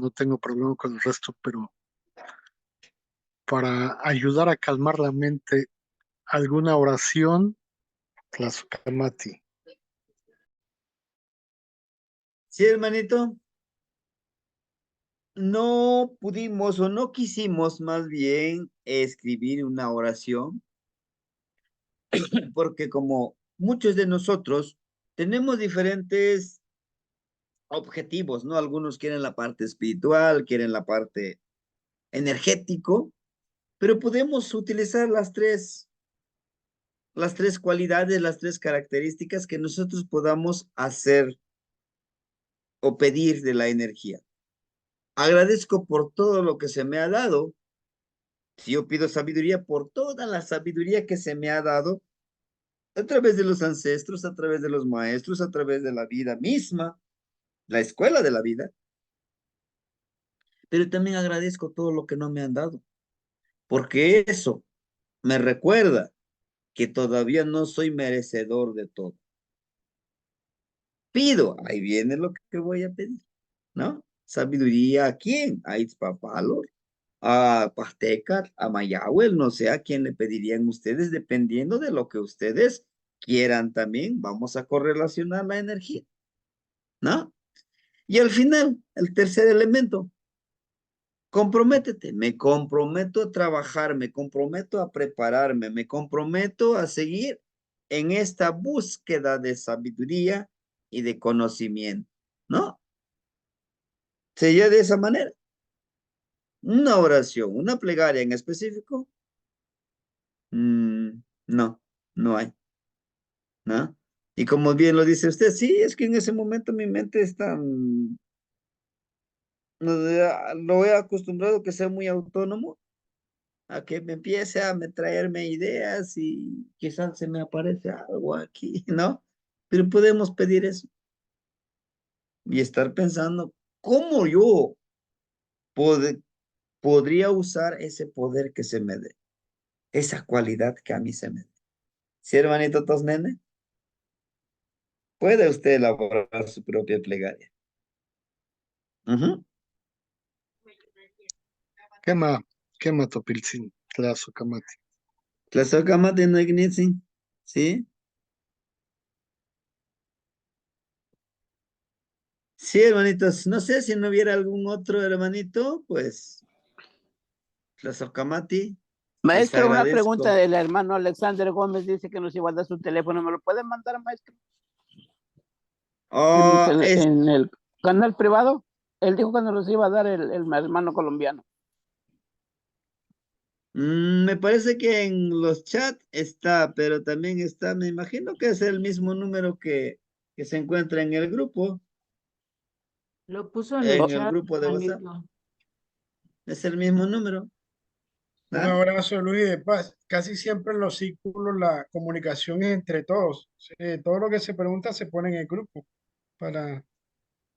con el resto, pero para ayudar a calmar la mente, alguna oración, Tlazocamati. Sí, hermanito. No pudimos o no quisimos más bien escribir una oración, porque como muchos de nosotros tenemos diferentes objetivos, ¿no? Algunos quieren la parte espiritual, quieren la parte energético, pero podemos utilizar las tres cualidades, las tres características que nosotros podamos hacer o pedir de la energía. Agradezco por todo lo que se me ha dado. Si yo pido sabiduría por toda la sabiduría que se me ha dado a través de los ancestros, a través de los maestros, a través de la vida misma, la escuela de la vida, pero también agradezco todo lo que no me han dado, porque eso me recuerda que todavía no soy merecedor de todo. Pido, ahí viene lo que voy a pedir, ¿no? Sabiduría a quién, a Itzpapalor, a Pastecat, a Mayahuel, no sé a quién le pedirían ustedes, dependiendo de lo que ustedes quieran también, vamos a correlacionar la energía, ¿no? Y al final, el tercer elemento, comprométete, me comprometo a trabajar, me comprometo a prepararme, me comprometo a seguir en esta búsqueda de sabiduría y de conocimiento, ¿no? Sería de esa manera. Una oración, una plegaria en específico, no, no hay, ¿no? Y como bien lo dice usted, sí, es que en ese momento mi mente es tan, lo he acostumbrado que sea muy autónomo, a que me empiece a traerme ideas y quizás se me aparece algo aquí, ¿no? Pero podemos pedir eso y estar pensando, ¿cómo yo podría usar ese poder que se me dé? Esa cualidad que a mí se me dé. ¿Sí, hermanito Tosnene? puede usted elaborar su propia plegaria. Ujú. Quema topiltzin, tlazokamati. Tlazocamati no ignitzin, ¿sí? Sí, hermanitos, no sé si no hubiera algún otro hermanito, pues, Tlazocamati, les Maestro, una agradezco. pregunta del hermano Alexander Gómez, dice que nos iba a dar su teléfono. ¿Me lo pueden mandar, maestro? Oh, En el canal privado. Él dijo que nos los iba a dar el hermano colombiano. me parece que en los chats está, pero también está, me imagino que es el mismo número que se encuentra en el grupo, Lo puso en en el el chat, grupo de WhatsApp. hermanito. Es el mismo número. Un ¿Ah? abrazo, Luis de Paz. Casi siempre en los círculos la comunicación es entre todos. Todo lo que se pregunta se pone en el grupo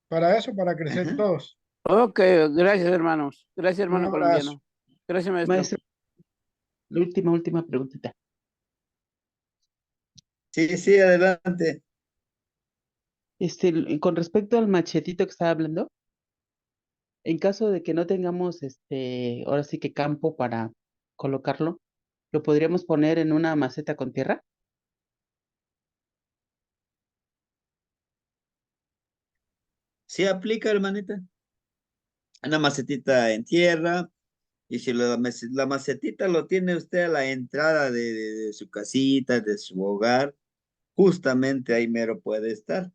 para eso, para crecer Ajá. todos. Ok, gracias, hermanos. Gracias, Un hermano abrazo. colombiano. Gracias, maestro. Maestro, la última preguntita. Sí, adelante. Con respecto al machetito que estaba hablando, en caso de que no tengamos ahora sí que campo para colocarlo, ¿lo podríamos poner en una maceta con tierra? Sí aplica, hermanita. Una macetita en tierra. Y si la macetita lo tiene usted a la entrada de su casita, de su hogar, justamente ahí mero puede estar,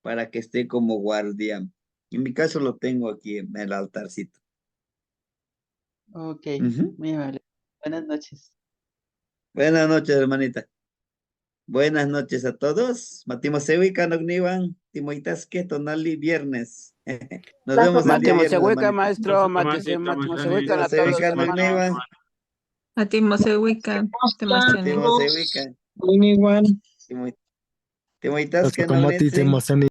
para que esté como guardián. En mi caso lo tengo aquí en el altarcito. Ok, Ujú. muy amable. Buenas noches. Buenas noches, hermanita. Buenas noches a todos. Matimosewica, Nogniwan, Timoitasque, Tonali, viernes. Nos vemos el día Matimo viernes, Sehuica, hermanita. maestro. Matimo Sehuica a todos, Matimosewica, hermanos. Nogniwan, A ti, Mosewican, te machani. Timosewica, Anyone? Timoitasque, Tlazocamati, Nognitzin. Temazani.